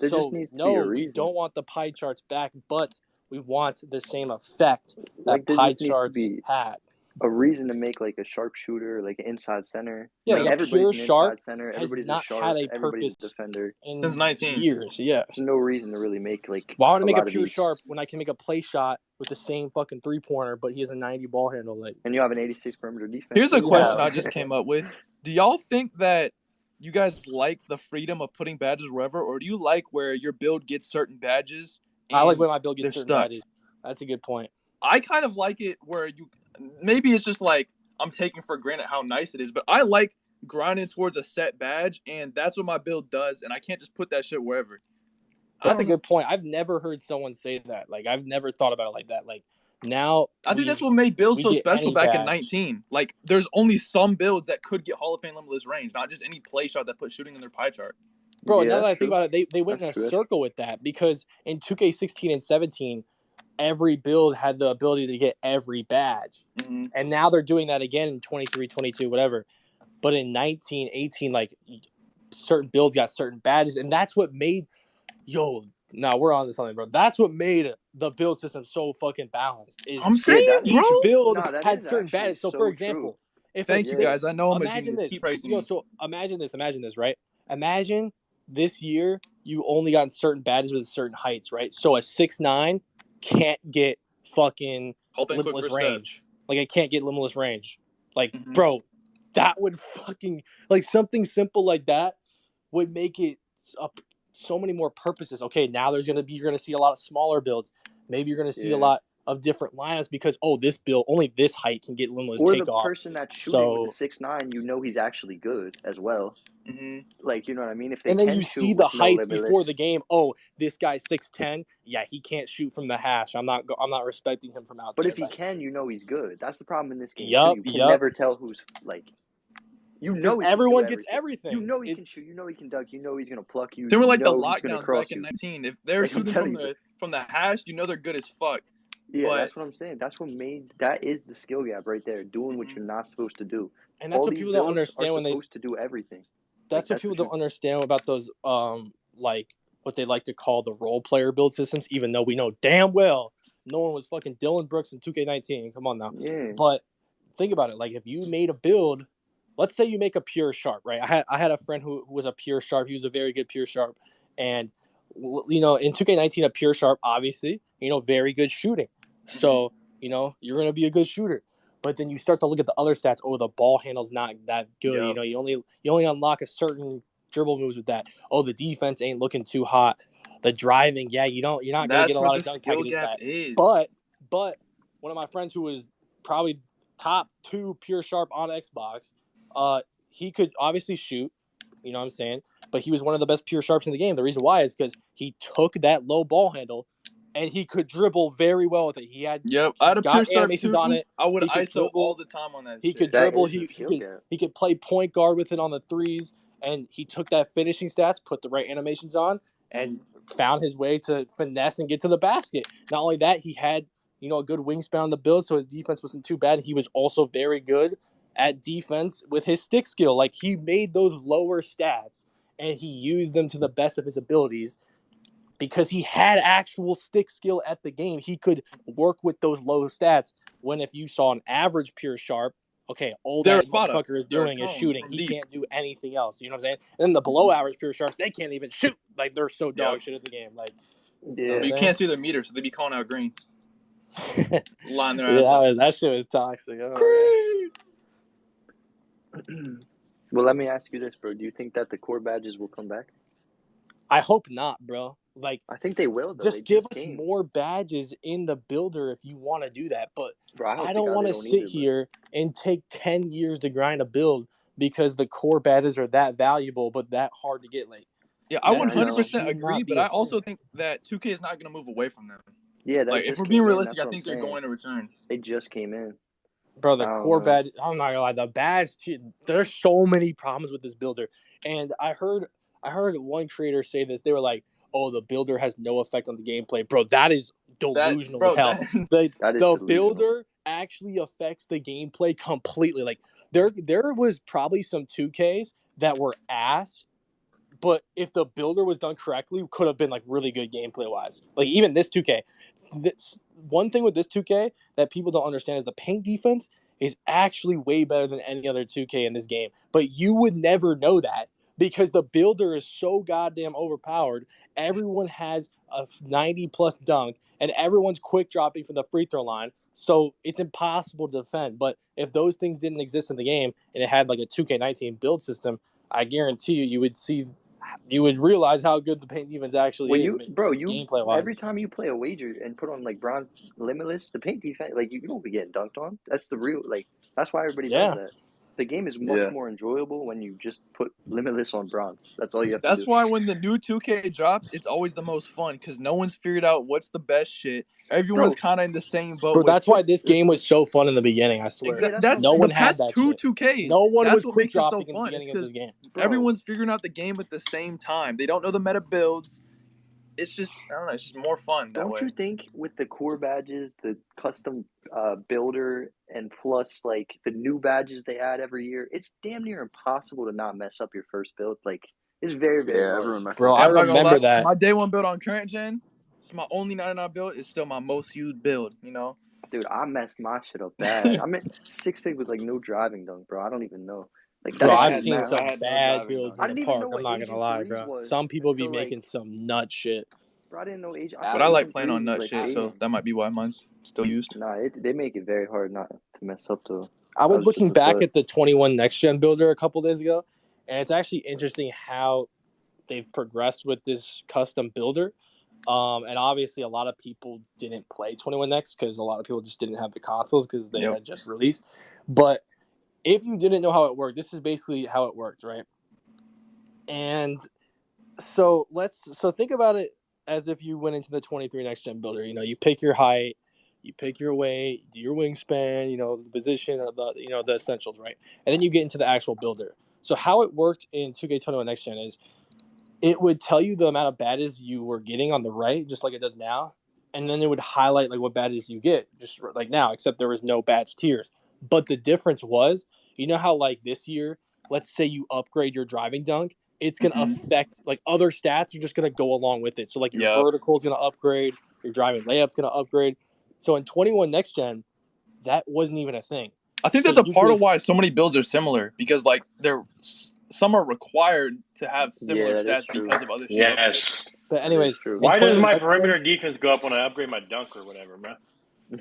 there just needs to be a we reason. don't want the pie charts back, but we want the same effect that Like, there pie just needs to charts be had. A reason to make like a sharpshooter, like an inside center. Yeah, I mean, like a everybody's pure an sharp inside center. has Everybody's not a sharp. had a Everybody's purpose a defender. in Since 19 years. Yeah, There's no reason to really make like. why would I make a lot of pure these- sharp when I can make a play shot with the same fucking 3-pointer, but he has a 90 ball handle? Like, And you have an 86 perimeter defense. Here's a too. question Yeah. I just came up with. Do y'all think that you guys like the freedom of putting badges wherever, or do you like where your build gets certain badges? I like and when my build they're gets certain stuck? badges. That's a good point. I kind of like it where maybe it's just like I'm taking for granted how nice it is, but I like grinding towards a set badge, and that's what my build does, and I can't just put that shit wherever. That's a good point. I've never heard someone say that. Like, I've never thought about it like that. Like, now I think that's what made builds so special back in badge. 19. Like, there's only some builds that could get Hall of Fame limitless range, not just any play shot that put shooting in their pie chart. Bro, Yeah, now that I that's think true. about it, they went That's in a true. circle with that because in 2K16 and 17, every build had the ability to get every badge. Mm-hmm. And now they're doing that again in 23, 22, whatever. But in 19, 18, like, certain builds got certain badges, and that's what made we're on to something, bro. That's what made the build system so fucking balanced. I'm saying, each bro, build had certain badges. So, for example, if thank you guys, I know I'm imagine this. Keep praising me. So imagine this, right? Imagine this year you only got certain badges with certain heights, right? So a 6'9" can't get fucking limitless range. Like, it can't get limitless range. Like, bro, that would fucking, like, something simple like that would make it so many more purposes. Okay, now you're gonna see a lot of smaller builds. Maybe you're gonna see a lot of different lineups because this build only this height can get limitless takeoff. Or the person that's shooting with the 6'9", you know he's actually good as well. Mm-hmm. Like, you know what I mean? If they and then can you shoot see the with heights no before the game. Oh, this guy's 6'10". Yeah, he can't shoot from the hash. I'm not respecting him from out but there. But if he can, you know he's good. That's the problem in this game. Yep, too. You can never tell who's like. You know everyone gets everything. You know he can shoot. You know he can dunk. You know he's gonna pluck you. They were like you the know lockdowns back in 19. If they're shooting from the hash, you know they're good as fuck. Yeah, but that's what I'm saying. That is the skill gap right there. Doing what you're not supposed to do. And that's what people don't understand when they're supposed to do everything. That's what people don't understand about those like what they like to call the role player build systems. Even though we know damn well no one was fucking Dylan Brooks in 2K19. Come on now. Yeah. But think about it. Like, if you made a build. Let's say you make a pure sharp, right? I had a friend who was a pure sharp. He was a very good pure sharp. And, in 2K19, a pure sharp, obviously, very good shooting. So, you're going to be a good shooter. But then you start to look at the other stats. Oh, the ball handle's not that good. Yep. You only unlock a certain dribble moves with that. Oh, the defense ain't looking too hot. The driving, you're not going to get a lot of dunk packages. But one of my friends who was probably top 2 pure sharp on Xbox, he could obviously shoot, you know what I'm saying? But he was one of the best pure sharps in the game. The reason why is because he took that low ball handle and he could dribble very well with it. He had I had a pure sharp animations on it. I would ISO all the time on that. He could dribble. He could play point guard with it on the threes, and he took that finishing stats, put the right animations on, and found his way to finesse and get to the basket. Not only that, he had a good wingspan on the build, so his defense wasn't too bad. He was also very good at defense with his stick skill. Like, he made those lower stats and he used them to the best of his abilities because he had actual stick skill at the game. He could work with those low stats when if you saw an average pure sharp, okay, all that motherfucker is doing is shooting. He can't do anything else. You know what I'm saying? And then the below average pure sharps, they can't even shoot. Like, they're so dog shit at the game. Like, you can't see their meters, so they be calling out green. Line their ass up. That shit was toxic. Well, let me ask you this, bro. Do you think that the core badges will come back? I hope not, bro. Like, I think they will, though. Just give us more badges in the builder if you want to do that. But bro, I don't want to sit here and take 10 years to grind a build because the core badges are that valuable but that hard to get. Like, yeah, I 100% agree, but I also think that 2K is not going to move away from them. Yeah, like, if we're being realistic, I think they're going to return. They just came in. Bro, the core badge, I'm not gonna lie, the badge, there's so many problems with this builder. And I heard one creator say this. They were like, oh, the builder has no effect on the gameplay. Bro, that is delusional as hell. The builder actually affects the gameplay completely. Like, there was probably some 2Ks that were ass, but if the builder was done correctly, could have been like really good gameplay wise. Like, even this 2K. One thing with this 2K that people don't understand is the paint defense is actually way better than any other 2K in this game. But you would never know that because the builder is so goddamn overpowered. Everyone has a 90-plus dunk, and everyone's quick dropping from the free throw line. So it's impossible to defend. But if those things didn't exist in the game and it had like a 2K19 build system, I guarantee you would realize how good the paint defense actually is. Gameplay-wise. Every time you play a wager and put on like bronze limitless, the paint defense, like you don't be getting dunked on. That's the real, like, that's why everybody does that. The game is much more enjoyable when you just put Limitless on bronze. That's all you have to do. That's why when the new 2K drops, it's always the most fun because no one's figured out what's the best shit. Everyone's kind of in the same boat. Bro, that's why this game was so fun in the beginning. I swear. Exactly. That's no one the had past that two shit. 2Ks. No one that's was what quick makes it so dropping in the fun. beginning of this game. Everyone's figuring out the game at the same time. They don't know the meta builds. It's just, I don't know, it's just more fun that way. Don't you think with the core badges, the custom builder, and plus like the new badges they add every year, it's damn near impossible to not mess up your first build. Like it's very, very hard. Everyone messes Bro, up. I remember that. My day one build on current gen, it's my only 99 build. It's still my most used build, you know? Dude, I messed my shit up bad. I'm at 6-8 with like no driving dunk, bro. I don't even know. Like Bro, that I've shit seen now. some I had no bad driving builds dunk. I in didn't the even park. know I'm what not gonna Agent lie, 3s bro. was Some people be until, like- making some nut shit. Bro, I didn't know Agent. But I like Agent playing on 3 nut was, shit, like, so dating. that might be why mine's still used. Nah, they make it very hard not to mess up though. I was was looking just back upset. at the 21 Next Gen builder a couple days ago, and it's actually interesting how they've progressed with this custom builder. And obviously, a lot of people didn't play 21 Next because a lot of people just didn't have the consoles because they had just released. But if you didn't know how it worked, this is basically how it worked, right? And so think about it as if you went into the 23 Next Gen builder. You know, you pick your height, you pick your weight, your wingspan, you know, the position of the, you know, the essentials, right? And then you get into the actual builder. So how it worked in 2K21 Next Gen is it would tell you the amount of badges you were getting on the right, just like it does now. And then it would highlight like what badges you get, just like now, except there was no badge tiers. But the difference was, you know how like this year, let's say you upgrade your driving dunk, it's going to affect like other stats are just going to go along with it. So like your vertical is going to upgrade, your driving layup's going to upgrade. So in 21 Next Gen, that wasn't even a thing. I think that's a part of why so many builds are similar because like some are required to have similar stats because of other shit. Yes. But anyways, why does my perimeter defense go up when I upgrade my dunk or whatever, man?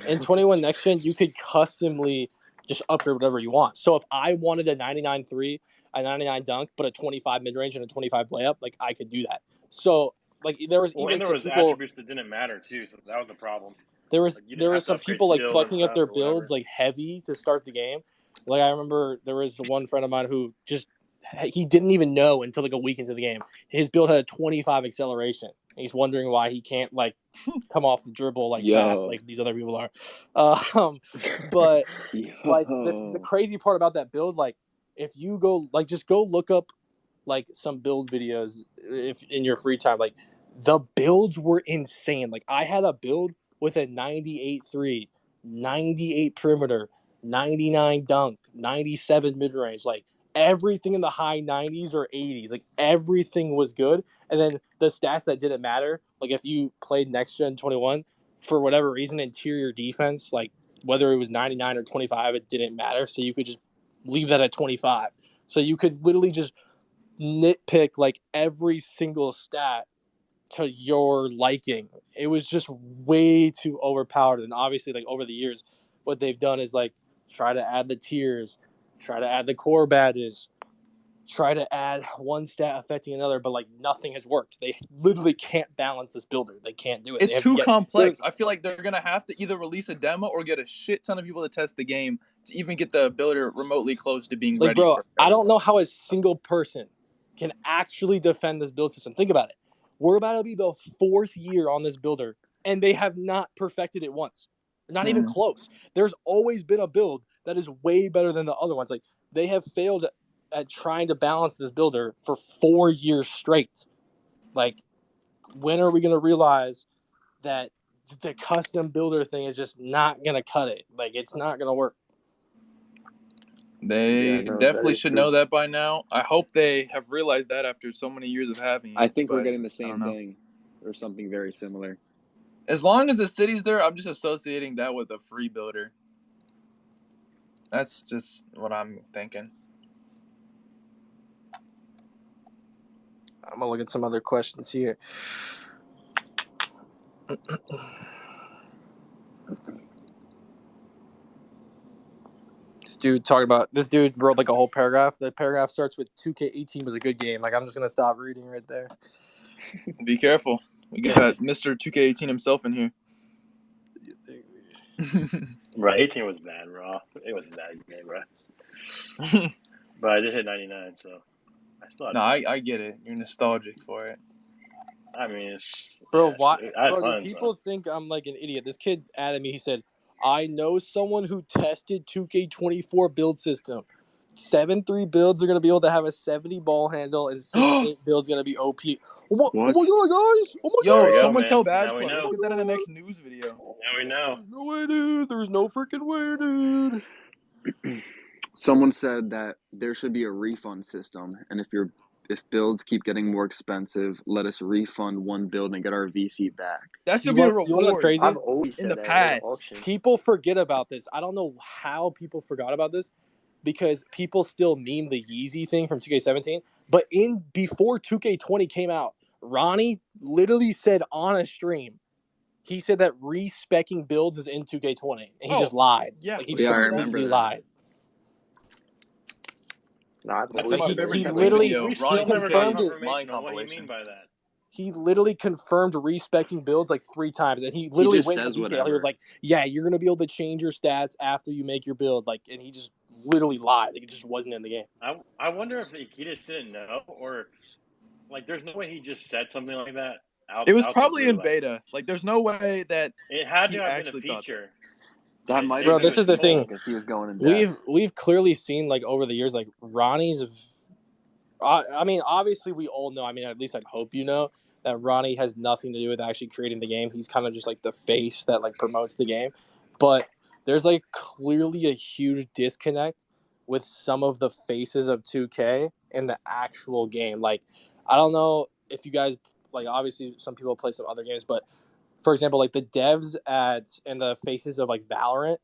In 21 Next Gen, you could customly just upgrade whatever you want. So if I wanted a 99.3, a 99 dunk, but a 25 mid range and a 25 layup, like I could do that. So like there was even there was people, attributes that didn't matter too, so that was a problem. There was some people like fucking up their builds like heavy to start the game. Like I remember there was one friend of mine who just he didn't even know until like a week into the game. His build had a 25 acceleration. He's wondering why he can't like come off the dribble like fast like these other people are. But like the crazy part about that build, like if you go like just go look up like some build videos if in your free time, like the builds were insane. Like I had a build with a 98-3, 98 perimeter, 99 dunk, 97 mid range, like everything in the high 90s or 80s, like everything was good. And then the stats that didn't matter, like if you played Next Gen 21 for whatever reason, interior defense, like whether it was 99 or 25, it didn't matter. So you could just leave that at 25. So you could literally just nitpick like every single stat to your liking. It was just way too overpowered. And obviously, like over the years, what they've done is like try to add the tiers, try to add the core badges, try to add one stat affecting another, but like nothing has worked. They literally can't balance this builder. They can't do it. It's too complex. I feel like they're gonna have to either release a demo or get a shit ton of people to test the game to even get the builder remotely close to being like, ready. Bro, I don't know how a single person can actually defend this build system. Think about it. We're about to be the 4th year on this builder, and they have not perfected it once. Not even close. There's always been a build that is way better than the other ones. Like they have failed at trying to balance this builder for 4 years straight. Like, when are we going to realize that the custom builder thing is just not going to cut it? Like, it's not going to work. They definitely should know that by now. I hope they have realized that after so many years of having it. I think we're getting the same thing or something very similar. As long as the city's there, I'm just associating that with a free builder. That's just what I'm thinking. I'm going to look at some other questions here. This dude wrote like a whole paragraph. The paragraph starts with 2K18 was a good game. Like I'm just gonna stop reading right there. Be careful. We got Mr. 2K18 himself in here. Bro, 18 was bad, bro. It was a bad game, bro. But I did hit 99, so I still had No, fun. I get it. You're nostalgic for it. I mean, it's Bro, yeah, why? I had Bro, fun. do people think I'm like an idiot? This kid added me. He said, "I know someone who tested 2K24 build system. 7-3 builds are gonna be able to have a 70 ball handle, and 6-8 builds gonna be OP." What? Oh my god, guys! Oh my Yo, There we go, someone man. tell Now Badge we Plug. Let's know. get that in the next news video. Now we know. There's no way, dude. There's no freaking way, dude. Someone said that there should be a refund system, and if builds keep getting more expensive, let us refund one build and get our VC back. That should You be a want what's reward. crazy? I've always In said the that. past. Auction. People forget about this. I don't know how people forgot about this because people still meme the Yeezy thing from 2K17. But before 2K20 came out, Ronnie literally said on a stream, he said that respecking builds is in 2K20, and he just lied. Yeah, Like, he Yeah, I just remember completely that. lied. Nah, I've That's always my said favorite he that. YouTube literally video. We Ronnie still never got 2K confirmed it. Line confirmation on what he compilation. mean by that. He literally confirmed respecking builds like 3 times, and he literally went into detail. He was like, "Yeah, you're gonna be able to change your stats after you make your build," like, and he just literally lied. Like, it just wasn't in the game. I wonder if he just didn't know, or like, there's no way he just said something like that. It was out probably the blue, in beta. Like, there's no way that it had he to have been a actually thought that. feature. That might Bro, have been this is the thing. because he was going in depth. We've clearly seen, like, over the years, like, Ronnie's. I mean, obviously, we all know. I mean, at least I'd hope you know that Ronnie has nothing to do with actually creating the game. He's kind of just like the face that like promotes the game. But there's like clearly a huge disconnect with some of the faces of 2K in the actual game. Like, I don't know if you guys like. Obviously, some people play some other games, but for example, like the devs and the faces of like Valorant,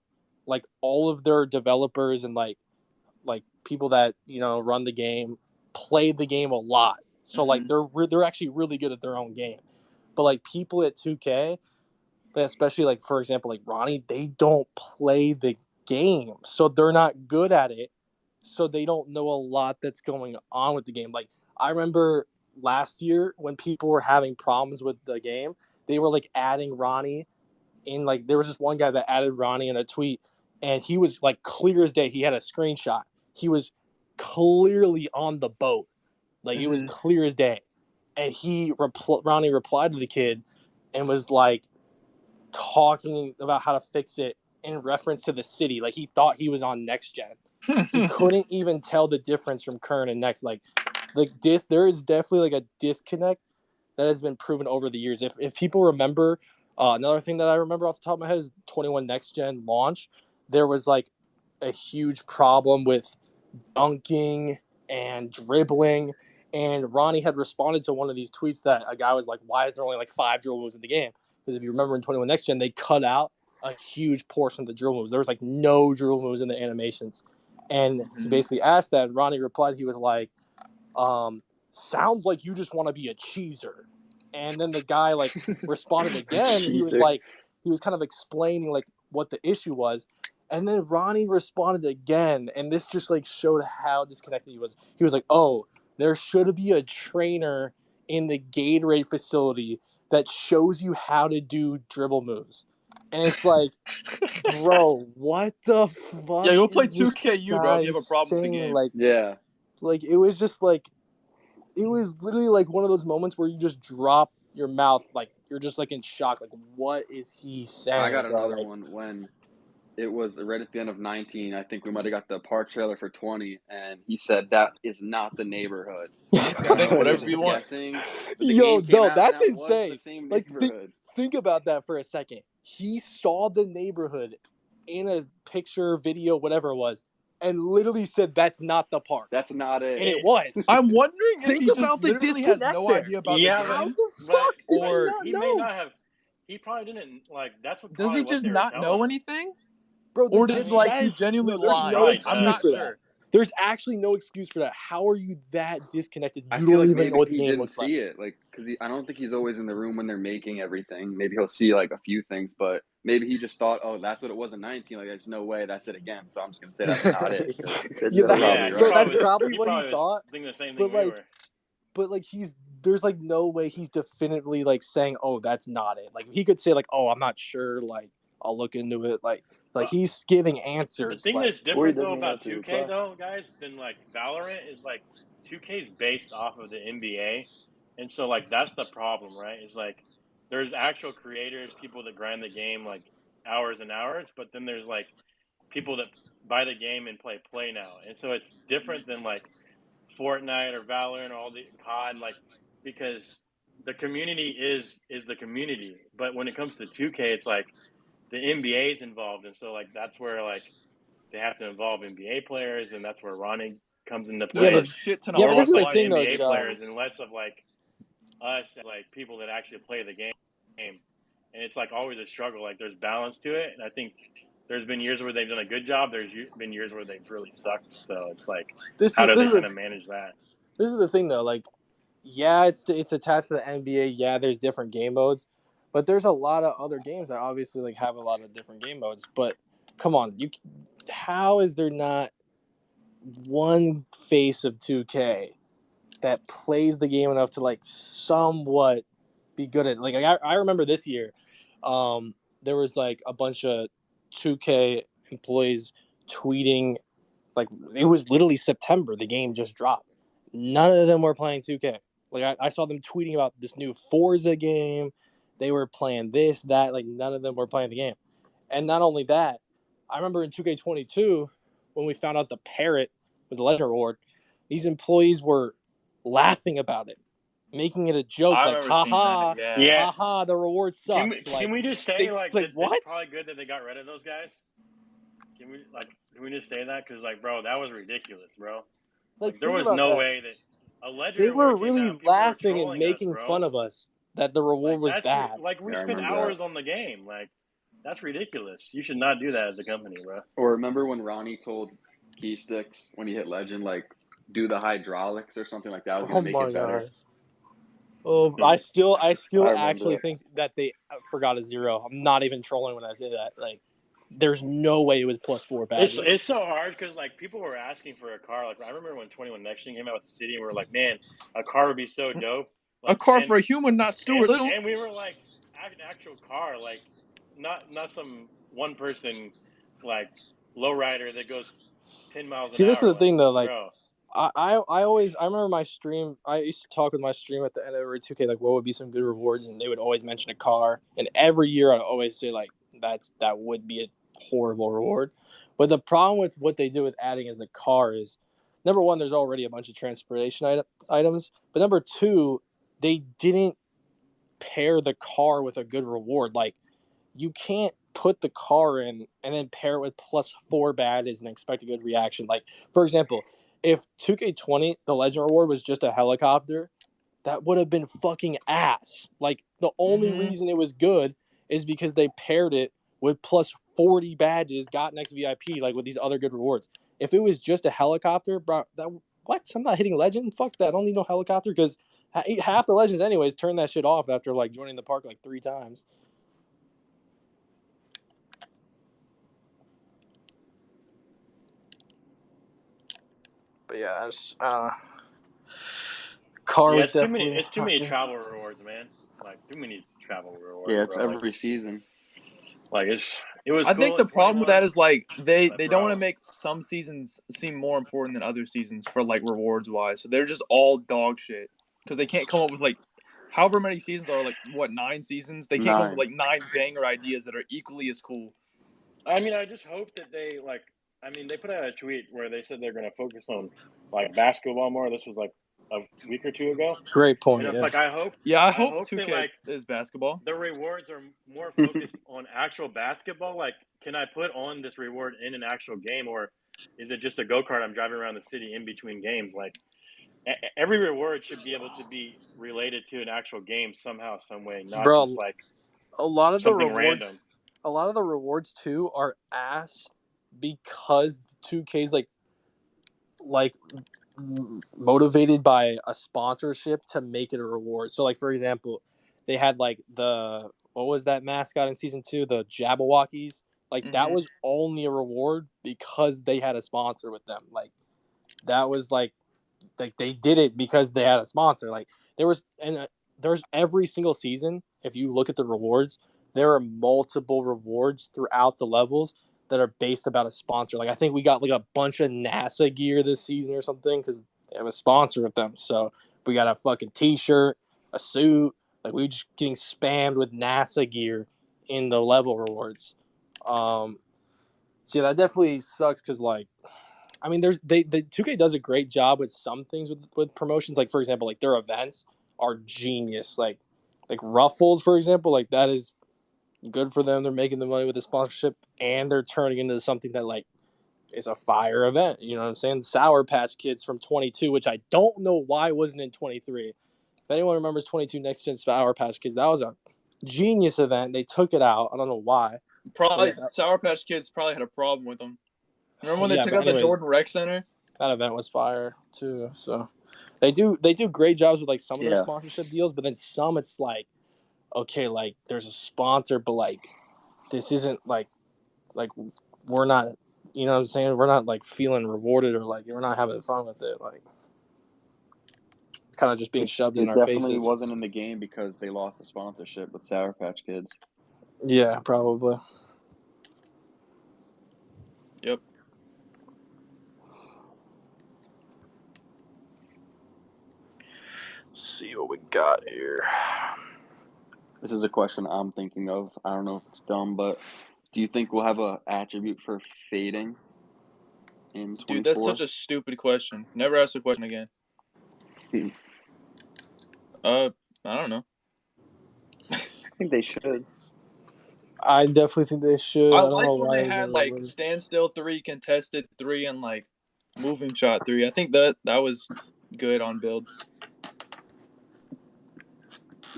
like all of their developers and like people that run the game play the game a lot, so like they're actually really good at their own game. But like people at 2K, especially like for example like Ronnie, they don't play the game, so they're not good at it, so they don't know a lot that's going on with the game. Like I remember last year when people were having problems with the game, they were like adding Ronnie in. Like there was just one guy that added Ronnie in a tweet, and he was like clear as day. He had a screenshot. He was clearly on the boat. Like it was clear as day. And Ronnie replied to the kid and was like talking about how to fix it in reference to the city. Like he thought he was on Next Gen. He couldn't even tell the difference from current and next. Like there is definitely like a disconnect that has been proven over the years. If people remember, another thing that I remember off the top of my head is 21 Next Gen launch. There was like a huge problem with dunking and dribbling, and Ronnie had responded to one of these tweets that a guy was like, "Why is there only like 5 dribble moves in the game?" Because if you remember in 21 Next Gen, they cut out a huge portion of the dribble moves. There was like no dribble moves in the animations, and he basically asked that. And Ronnie replied, he was like, "Sounds like you just want to be a cheeser." And then the guy like responded again. He was kind of explaining like what the issue was. And then Ronnie responded again, and this just like showed how disconnected he was. He was like, "Oh, there should be a trainer in the Gatorade facility that shows you how to do dribble moves." And it's like, bro, what the fuck? Yeah, go play is this 2KU, bro, if you have a problem with the saying? game. Like, Yeah. like it was just like, it was literally like one of those moments where you just drop your mouth, like you're just like in shock. Like, what is he saying? I got bro? another Like, one when it was right at the end of 19. I think we might have got the park trailer for 20, and he said that is not the neighborhood. Think whatever you want. Guessing, Yo, no, that's that insane. Was the same like, neighborhood. think about that for a second. He saw the neighborhood in a picture, video, whatever it was, and literally said, "That's not the park." That's not it. And it was. I'm wondering if Think he just about the literally has no disconnect there. idea about Yeah, the How game. the fuck does he or not He know? may not have. He probably didn't like. That's what. Does he what just they were not telling know him. anything? Bro, Or does like that he is- genuinely there's lie? no Right, excuse I'm not for sure. that. There's actually no excuse for that. How are you that disconnected? I You feel don't like even maybe know what the he game didn't looks like. see it, like because I don't think he's always in the room when they're making everything. Maybe he'll see like a few things, but maybe he just thought, "Oh, that's what it was in 19. Like, there's no way that's it again." So I'm just gonna say that's not it. Yeah, That's Yeah, probably bro, right. that's probably he what he was thought. thinking the same But thing we like, were. but like there's like no way he's definitively like saying, "Oh, that's not it." Like he could say like, "Oh, I'm not sure. Like I'll look into it." Like Like he's giving The answers. thing Like, that's different though about 2K though, guys, than like Valorant is like 2K is based off of the NBA, and so like that's the problem, right? It's like there's actual creators, people that grind the game like hours and hours, but then there's like people that buy the game and play now, and so it's different than like Fortnite or Valorant or all the COD, like because the community is the community, but when it comes to 2K, it's like the NBA is involved, and so like that's where like they have to involve NBA players, and that's where Ronnie comes into play. There's a shit ton of yeah, but this is the offline thing, though, NBA Josh. players. and less of like us as like people that actually play the game. And it's like always a struggle. Like there's balance to it, and I think there's been years where they've done a good job. There's been years where they've really sucked. So it's like, how do they kind of manage that? This is the thing, though. Like, yeah, it's attached to the NBA. Yeah, there's different game modes, but there's a lot of other games that obviously like have a lot of different game modes. But come on, how is there not one face of 2K that plays the game enough to like somewhat be good at? Like I remember this year, there was like a bunch of 2K employees tweeting, like it was literally September. The game just dropped. None of them were playing 2K. Like I saw them tweeting about this new Forza game. They were playing this, that. Like none of them were playing the game. And not only that, I remember in 2K22 when we found out the parrot was a Legend Reward, these employees were laughing about it, making it a joke. I Like, remember seeing that, Yeah. haha, the reward sucks. Can we just say like it's what? probably good that they got rid of those guys? Can we just say that? Because like, bro, that was ridiculous, bro. Like there was no way that a Legend They were Reward came really out, people were laughing and trolling making us, bro. fun of us that the reward was bad. Like we Yeah, I spent remember hours that. on the game. Like that's ridiculous. You should not do that as a company, bro. Or remember when Ronnie told Keysticks when he hit Legend, like, do the hydraulics or something like that was gonna make it better. God. Oh, I still remember actually it. think that they forgot a zero. I'm not even trolling when I say that. Like, there's no way it was +4 badges. It's so hard because like people were asking for a car. Like I remember when 21 Next Gen came out with the city, and we were like, man, a car would be so dope. Like, a car for a human, not Stuart Little. And we were like, an actual car, like not some one person like lowrider that goes 10 miles an hour. See, this is the thing though. Like, bro. I remember my stream. I used to talk with my stream at the end of every 2K, like what would be some good rewards, and they would always mention a car. And every year I'd always say like that would be a horrible reward. But the problem with what they do with adding as the car is, number one, there's already a bunch of transportation items. But number two, they didn't pair the car with a good reward. Like you can't put the car in and then pair it with +4 badges and expect a good reaction. Like for example, if 2K20 the Legend Reward was just a helicopter, that would have been fucking ass. Like the only reason it was good is because they paired it with +40 badges, got next VIP, like with these other good rewards. If it was just a helicopter, bro, what? I'm not hitting Legend. Fuck that. I don't need no helicopter because half the Legends anyways turn that shit off after like joining the park like 3 times. But yeah, car was definitely. It's too many travel rewards, man. Like too many travel rewards. Yeah, it's bro. every season. Like it was. I cool think the at problem with 21, that is like they but, don't bro, want to make some seasons seem more important than other seasons for like rewards wise. So they're just all dog shit because they can't come up with like however many seasons are like what 9 seasons. They can't come up with like 9 banger ideas that are equally as cool. I mean, I just hope that they like. I mean, they put out a tweet where they said they're going to focus on like basketball more. This was like a week or two ago. Great point. And it's like I hope. Yeah, I hope hope 2K that, like, is basketball. The rewards are more focused on actual basketball. Like, can I put on this reward in an actual game, or is it just a go-kart I'm driving around the city in between games? Like, every reward should be able to be related to an actual game somehow, some way, not just like a lot of something the rewards, random. A lot of the rewards too are ass because 2K's like motivated by a sponsorship to make it a reward. So like for example, they had like what was that mascot in season 2, the Jabberwockies? Like that was only a reward because they had a sponsor with them. Like that was like they did it because they had a sponsor. Like there's every single season, if you look at the rewards, there are multiple rewards throughout the levels that are based about a sponsor. Like I think we got like a bunch of NASA gear this season or something because they have a sponsor with them. So we got a fucking T-shirt, a suit. Like we just getting spammed with NASA gear in the level rewards. So yeah, that definitely sucks because like, I mean, the 2K does a great job with some things with promotions. Like for example, like their events are genius. Like Ruffles, for example, like that is good for them. They're making the money with the sponsorship, and they're turning into something that like is a fire event. You know what I'm saying? Sour Patch Kids from 22, which I don't know why wasn't in 23. If anyone remembers 22 Next Gen Sour Patch Kids, that was a genius event. They took it out. I don't know why. Probably Yeah. Sour Patch Kids probably had a problem with them. Remember when they took but out the Jordan Rec Center? That event was fire too. So they do great jobs with like some of their sponsorship deals, but then some it's like, okay, like there's a sponsor, but like this isn't like we're not, you know what I'm saying? We're not like feeling rewarded or like we're not having fun with it. Like kind of just being shoved in our faces. It definitely wasn't in the game because they lost the sponsorship with Sour Patch Kids. Yeah, probably. Yep. Let's see what we got here. This is a question I'm thinking of. I don't know if it's dumb, but do you think we'll have an attribute for fading in 24? Dude, that's such a stupid question. Never ask the question again. I don't know. I think they should. I definitely think they should. I don't like know when why they had like standstill 3, contested 3, and like moving shot 3. I think that was good on builds.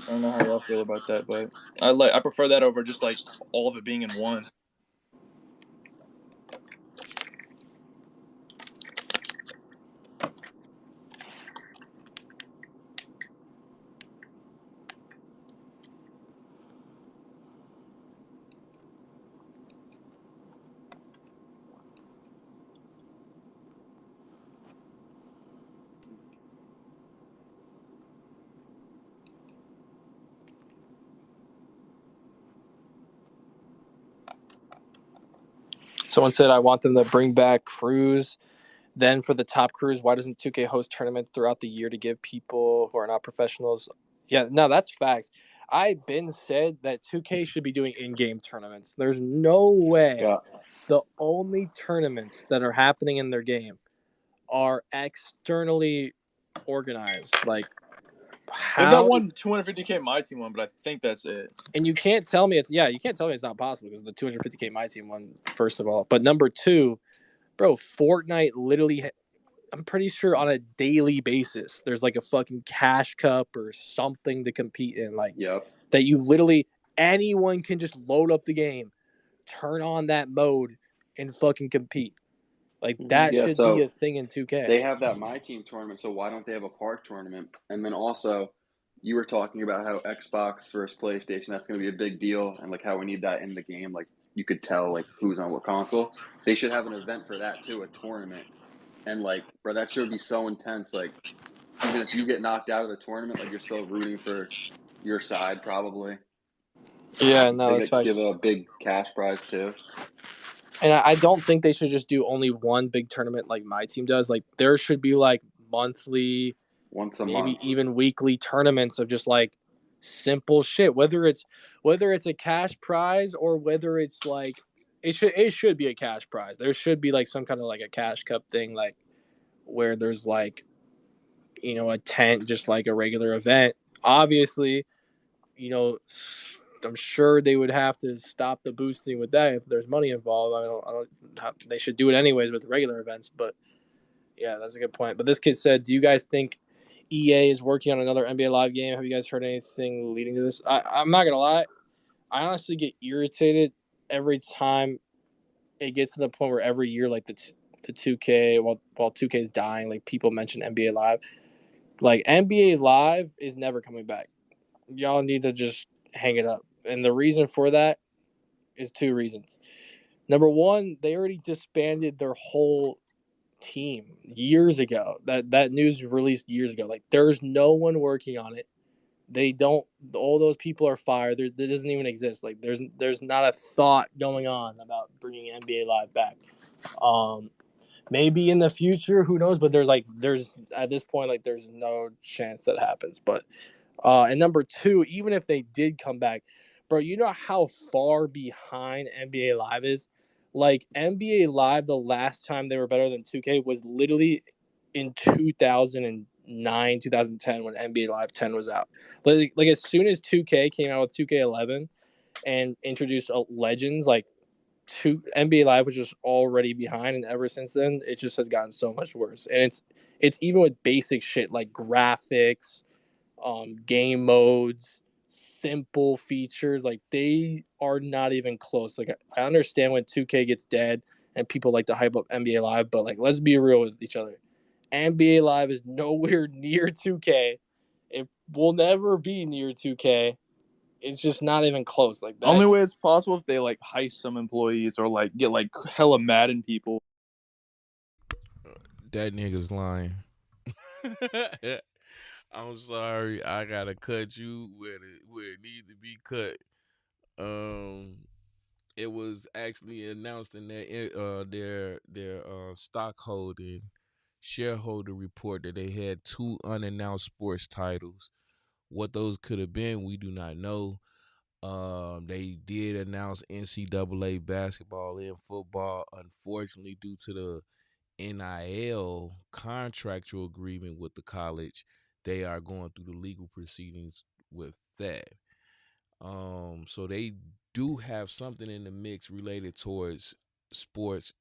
I don't know how y'all feel about that, but I prefer that over just like all of it being in one. Someone said I want them to bring back crews. Then for the top crews, why doesn't 2K host tournaments throughout the year to give people who are not professionals? Yeah, no, that's facts. I've been said that 2K should be doing in-game tournaments. There's no way the only tournaments that are happening in their game are externally organized. Like, They have that one 250K My Team one, but I think that's it. And you can't tell me it's not possible because the 250K My Team one, first of all. But number two, bro, Fortnite literally, I'm pretty sure on a daily basis, there's like a fucking cash cup or something to compete in. Like, that you literally, anyone can just load up the game, turn on that mode, and fucking compete. Like, that should be a thing in 2K. They have that My Team tournament, so why don't they have a park tournament? And then also, you were talking about how Xbox versus PlayStation, that's going to be a big deal, and like how we need that in the game. Like, you could tell like who's on what console. They should have an event for that too, a tournament. And like, bro, that should be so intense. Like, even if you get knocked out of the tournament, like you're still rooting for your side, probably. Yeah, no, they give a big cash prize too. And I don't think they should just do only one big tournament like My Team does. Like, there should be like monthly, once a maybe month, even weekly tournaments of just like simple shit. Whether it's a cash prize or whether it's like it should be a cash prize. There should be like some kind of like a cash cup thing, like where there's like, you know, a tent, just like a regular event. Obviously, you know, I'm sure they would have to stop the boosting with that if there's money involved. I don't. They should do it anyways with regular events. But yeah, that's a good point. But this kid said, "Do you guys think EA is working on another NBA Live game? Have you guys heard anything leading to this?" I'm not gonna lie. I honestly get irritated every time it gets to the point where every year, like the 2K, while 2K is dying, like people mention NBA Live. Like NBA Live is never coming back. Y'all need to just hang it up. And the reason for that is two reasons. Number one, they already disbanded their whole team years ago. That news released years ago. Like, there's no one working on it. They don't. All those people are fired. There doesn't even exist. Like there's not a thought going on about bringing NBA Live back. Maybe in the future, who knows? But there's at this point like there's no chance that happens. But and number two, even if they did come back, bro, you know how far behind NBA Live is? Like NBA Live, the last time they were better than 2K was literally in 2009, 2010 when NBA Live 10 was out. Like as soon as 2K came out with 2K11 and introduced Legends, like NBA Live was just already behind, and ever since then, it just has gotten so much worse. And it's even with basic shit like graphics, game modes, simple features. Like they are not even close. Like I understand when 2K gets dead and people like to hype up NBA Live, but like let's be real with each other. NBA Live is nowhere near 2K. It will never be near 2K. It's just not even close. Like that. Only way it's possible if they like heist some employees or like get like hella Madden people. That nigga's lying. I'm sorry, I gotta cut you where it needs to be cut. It was actually announced in their stockholding shareholder report that they had 2 unannounced sports titles. What those could have been, we do not know. They did announce NCAA basketball and football. Unfortunately, due to the NIL contractual agreement with the college, they are going through the legal proceedings with that. So they do have something in the mix related towards sports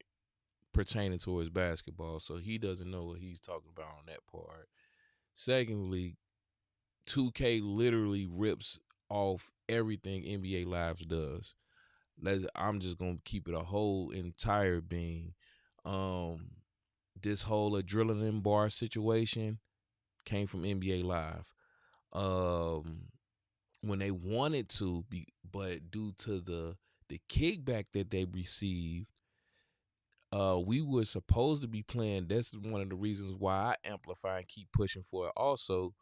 pertaining towards basketball. So he doesn't know what he's talking about on that part. Secondly, 2K literally rips off everything NBA Live does. I'm just gonna keep it a whole entire being. This whole adrenaline bar situation came from NBA Live. When they wanted to be, but due to the kickback that they received, we were supposed to be playing. That's one of the reasons why I amplify and keep pushing for it. Also,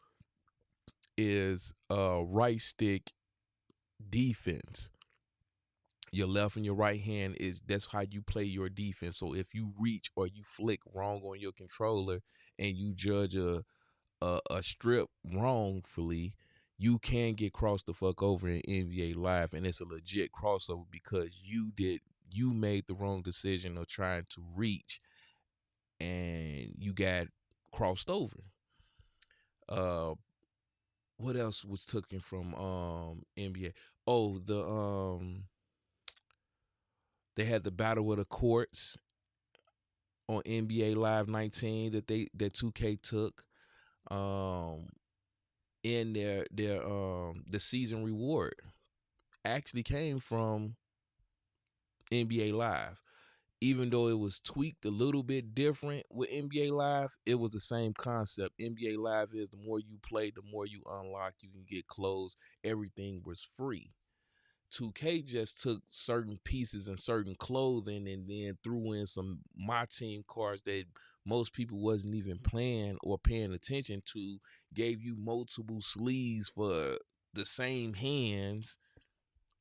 is right stick defense. Your left and your right hand that's how you play your defense. So if you reach or you flick wrong on your controller and you judge a strip wrongfully, you can get crossed the fuck over in NBA Live, and it's a legit crossover because you made the wrong decision of trying to reach and you got crossed over. What else was taken from NBA? Oh, they had the Battle of the Courts on NBA Live 19 that 2K took. In their the season reward actually came from NBA Live. Even though it was tweaked a little bit different with NBA Live, it was the same concept. NBA Live is the more you play, the more you unlock, you can get clothes. Everything was free. 2K just took certain pieces and certain clothing and then threw in some my team cards that most people wasn't even playing or paying attention to, gave you multiple sleeves for the same hands.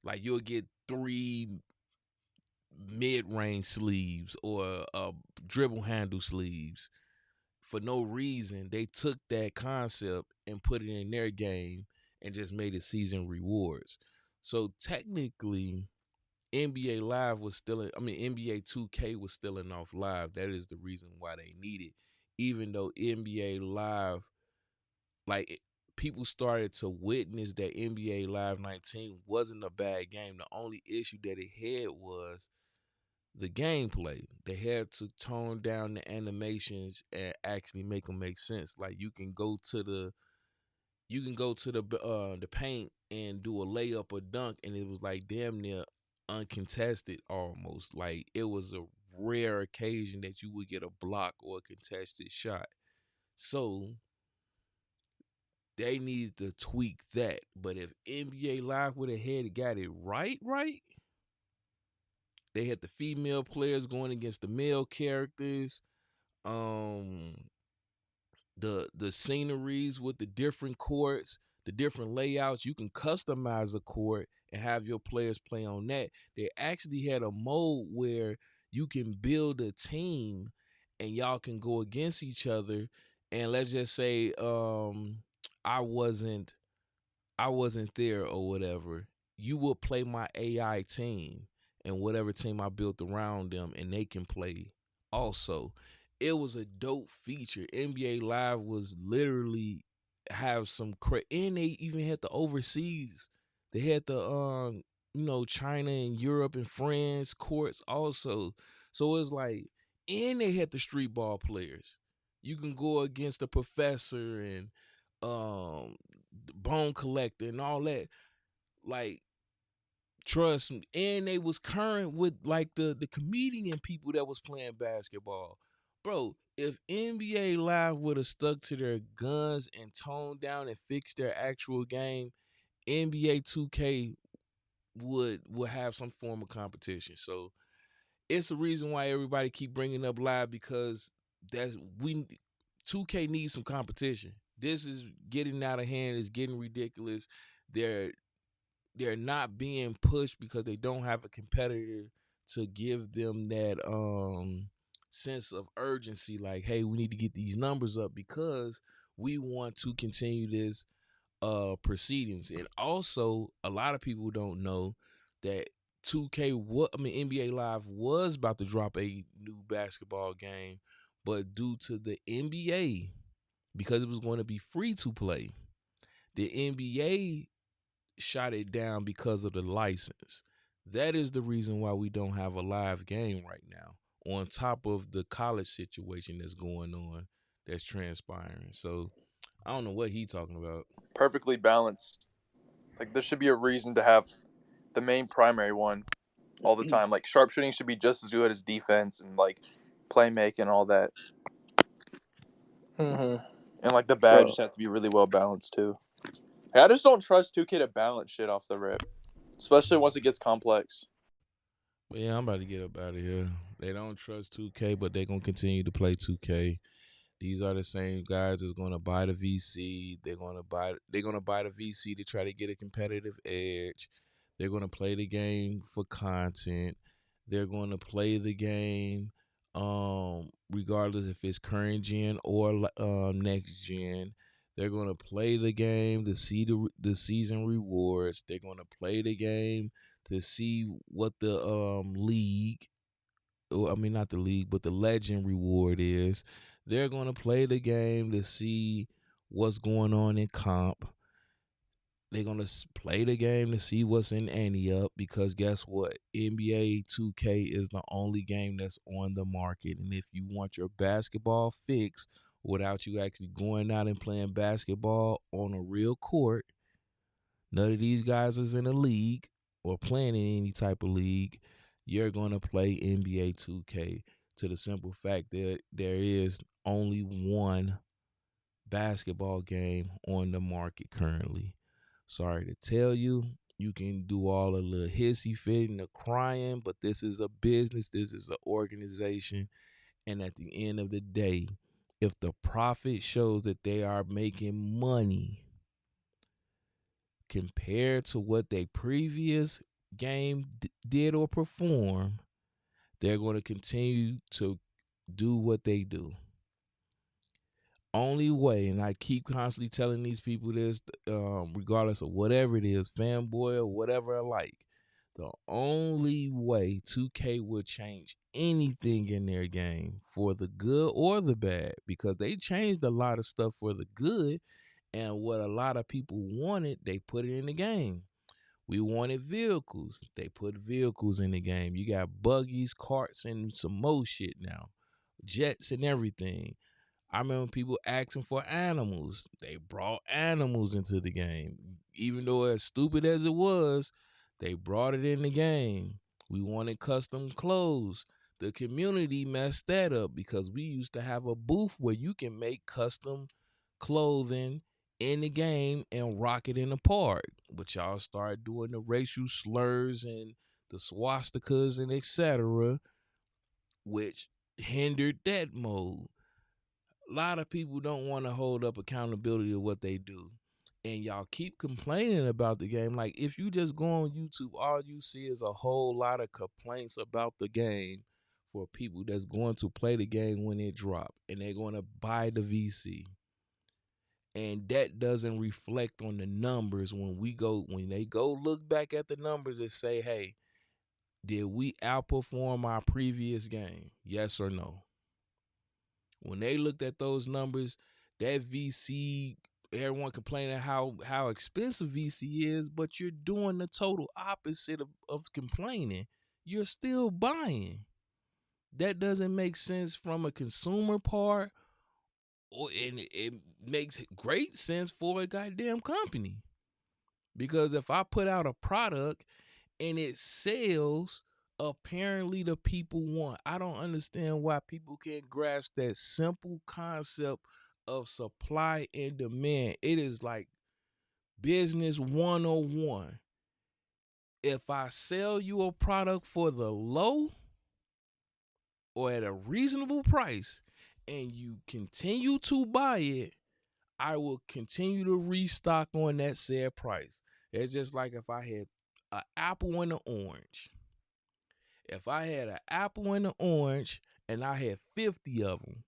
Like you'll get 3 mid-range sleeves or dribble handle sleeves for no reason. They took that concept and put it in their game and just made it season rewards. So technically, NBA Live was still, NBA 2K was still off Live. That is the reason why they need it. Even though NBA Live, people started to witness that NBA Live 19 wasn't a bad game. The only issue that it had was the gameplay. They had to tone down the animations and actually make them make sense. Like you can go to the paint and do a layup or dunk, and it was like damn near uncontested almost. Like it was a rare occasion that you would get a block or a contested shot. So they needed to tweak that. But if NBA Live would have got it right, they had the female players going against the male characters. The sceneries with the different courts, the different layouts. You can customize a court and have your players play on that. They actually had a mode where you can build a team and y'all can go against each other. And let's just say I wasn't there or whatever. You will play my AI team and whatever team I built around them, and they can play also. It was a dope feature. NBA Live was literally have some and they even had the overseas. They had the China and Europe and France courts also. So it's like, and they had the street ball players. You can go against the professor and Bone Collector and all that. Like, trust me. And they was current with like the comedian people that was playing basketball. Bro, if NBA Live would have stuck to their guns and toned down and fixed their actual game, NBA 2K would have some form of competition. So it's a reason why everybody keep bringing up Live, because 2K needs some competition. This is getting out of hand. It's getting ridiculous. They're not being pushed because they don't have a competitor to give them that sense of urgency. Like, hey, we need to get these numbers up because we want to continue this proceedings. And also, a lot of people don't know that NBA Live was about to drop a new basketball game, but due to the NBA, because it was going to be free to play, the NBA shot it down because of the license. That is the reason why we don't have a live game right now, on top of the college situation that's going on, that's transpiring. So I don't know what he's talking about. Perfectly balanced. Like, there should be a reason to have the main primary one all the time. Like, sharpshooting should be just as good as defense and like playmaking and all that. Mm-hmm. And like the badges have to be really well balanced too. I just don't trust 2K to balance shit off the rip, especially once it gets complex. But yeah, I'm about to get up out of here. They don't trust 2K, but they're gonna continue to play 2K. These are the same guys that's gonna buy the VC. They're gonna buy the VC to try to get a competitive edge. They're gonna play the game for content. They're gonna play the game, regardless if it's current gen or next gen. They're gonna play the game to see the season rewards. They're gonna play the game to see what the league, I mean, not the league, but the legend reward is. They're going to play the game to see what's going on in comp. They're going to play the game to see what's in ante up, because guess what? NBA 2K is the only game that's on the market. And if you want your basketball fix without you actually going out and playing basketball on a real court, none of these guys is in a league or playing in any type of league, you're going to play NBA 2K, to the simple fact that there is only one basketball game on the market currently. Sorry to tell you, you can do all a little hissy fitting, the crying, but this is a business, this is an organization, and at the end of the day, if the profit shows that they are making money compared to what they previous game did or perform, they're going to continue to do what they do. Only way, and I keep constantly telling these people this, regardless of whatever it is, fanboy or whatever alike, the only way 2K will change anything in their game for the good or the bad, because they changed a lot of stuff for the good, and what a lot of people wanted, they put it in the game. We wanted vehicles. They put vehicles in the game. You got buggies, carts, and some more shit now. Jets and everything. I remember people asking for animals. They brought animals into the game. Even though as stupid as it was, they brought it in the game. We wanted custom clothes. The community messed that up because we used to have a booth where you can make custom clothing in the game and rock it in the park. But y'all started doing the racial slurs and the swastikas and etc., which hindered that mode. A lot of people don't want to hold up accountability of what they do. and y'all keep complaining about the game. Like, if you just go on YouTube, all you see is a whole lot of complaints about the game for people that's going to play the game when it drop, and they're going to buy the VC. And that doesn't reflect on the numbers when they go look back at the numbers and say, hey, did we outperform our previous game? Yes or no? When they looked at those numbers, that VC, everyone complaining how expensive VC is, but you're doing the total opposite of complaining. You're still buying. That doesn't make sense from a consumer part, and it makes great sense for a goddamn company. Because if I put out a product and it sells, apparently the people want. I don't understand why people can't grasp that simple concept of supply and demand. It is like business 101. If I sell you a product for the low or at a reasonable price and you continue to buy it, I will continue to restock on that said price. It's just like if I had an apple and an orange. If I had an apple and an orange and I had 50 of them,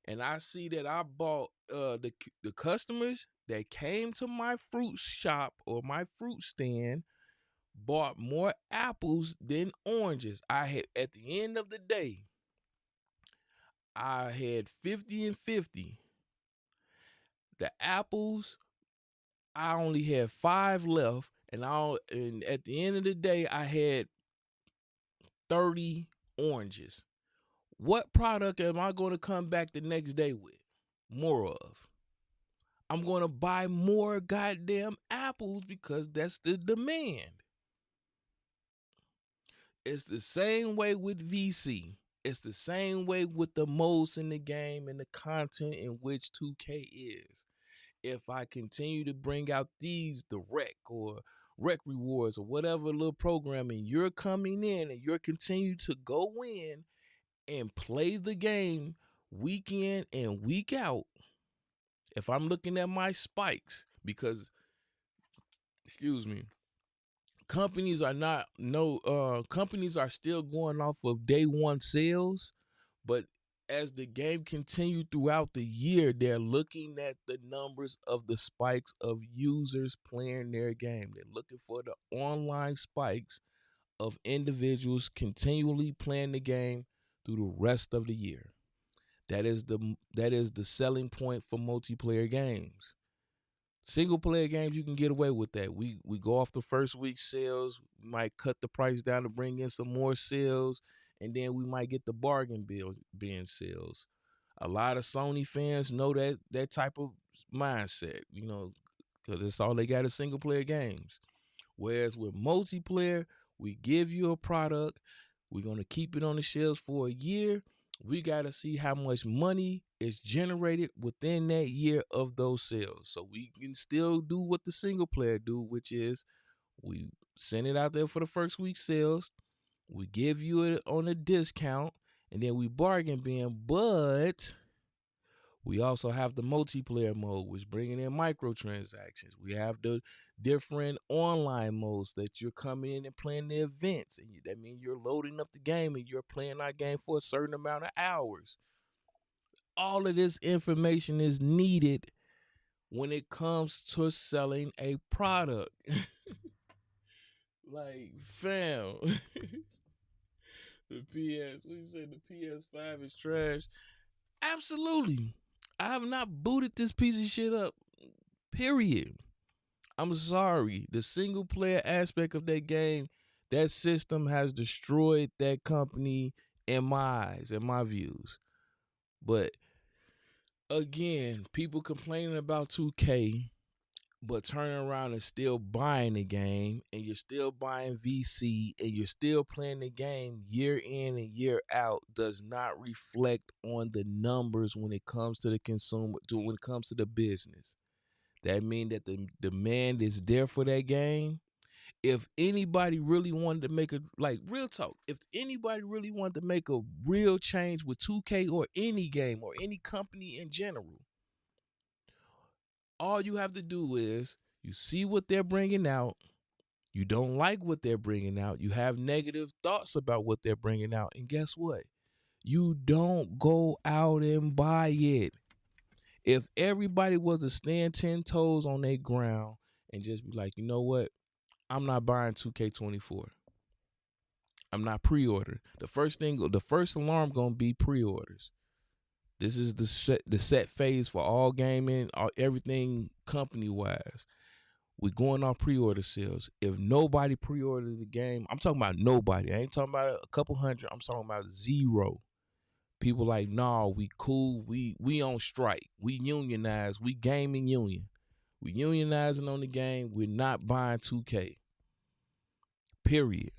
and I see that I bought the customers that came to my fruit shop or my fruit stand bought more apples than oranges. I had, at the end of the day, I had 50 and 50. The apples, I only had 5 left, and at the end of the day, I had 30 oranges. What product am I going to come back the next day with more of? I'm going to buy more goddamn apples because that's the demand. It's the same way with VC. It's the same way with the modes in the game and the content in which 2K is. If I continue to bring out these direct or rec rewards or whatever little programming, you're coming in and you're continuing to go in and play the game week in and week out. If I'm looking at my spikes, because, companies are still going off of day one sales, but as the game continued throughout the year, they're looking at the numbers of the spikes of users playing their game. They're looking for the online spikes of individuals continually playing the game through the rest of the year. That is the selling point for multiplayer games. Single player games, you can get away with that. We go off the first week sales, we might cut the price down to bring in some more sales, and then we might get the bargain bin sales. A lot of Sony fans know that type of mindset, because that's all they got is single player games. Whereas with multiplayer, we give you a product, we're going to keep it on the shelves for a year. We got to see how much money is generated within that year of those sales. So we can still do what the single player do, which is we send it out there for the first week sales. We give you it on a discount, and then we bargain bin. But we also have the multiplayer mode, which bringing in microtransactions. We have the different online modes that you're coming in and playing the events. And that means you're loading up the game and you're playing our game for a certain amount of hours. All of this information is needed when it comes to selling a product. Like, fam. We said the PS5 is trash. Absolutely. I have not booted this piece of shit up. Period. I'm sorry. The single player aspect of that game, that system has destroyed that company in my eyes, in my views. But again, people complaining about 2K, but turning around and still buying the game, and you're still buying VC, and you're still playing the game year in and year out, does not reflect on the numbers when it comes to the consumer, when it comes to the business. That means that the demand is there for that game. If anybody really wanted to make real talk, if anybody really wanted to make a real change with 2K or any game or any company in general, all you have to do is You see what they're bringing out. You don't like what they're bringing out. You have negative thoughts about what they're bringing out. And guess what? You don't go out and buy it. If everybody was to stand 10 toes on their ground and just be like, you know what? I'm not buying 2K24. I'm not pre-order. The first alarm gonna be pre-orders. This is the set phase for all gaming, everything company wise. We're going on pre-order sales. If nobody pre-ordered the game, I'm talking about nobody. I ain't talking about a couple hundred. I'm talking about zero. People like, nah, we cool. We on strike. We unionized. We gaming union. We unionizing on the game. We're not buying 2K. Period.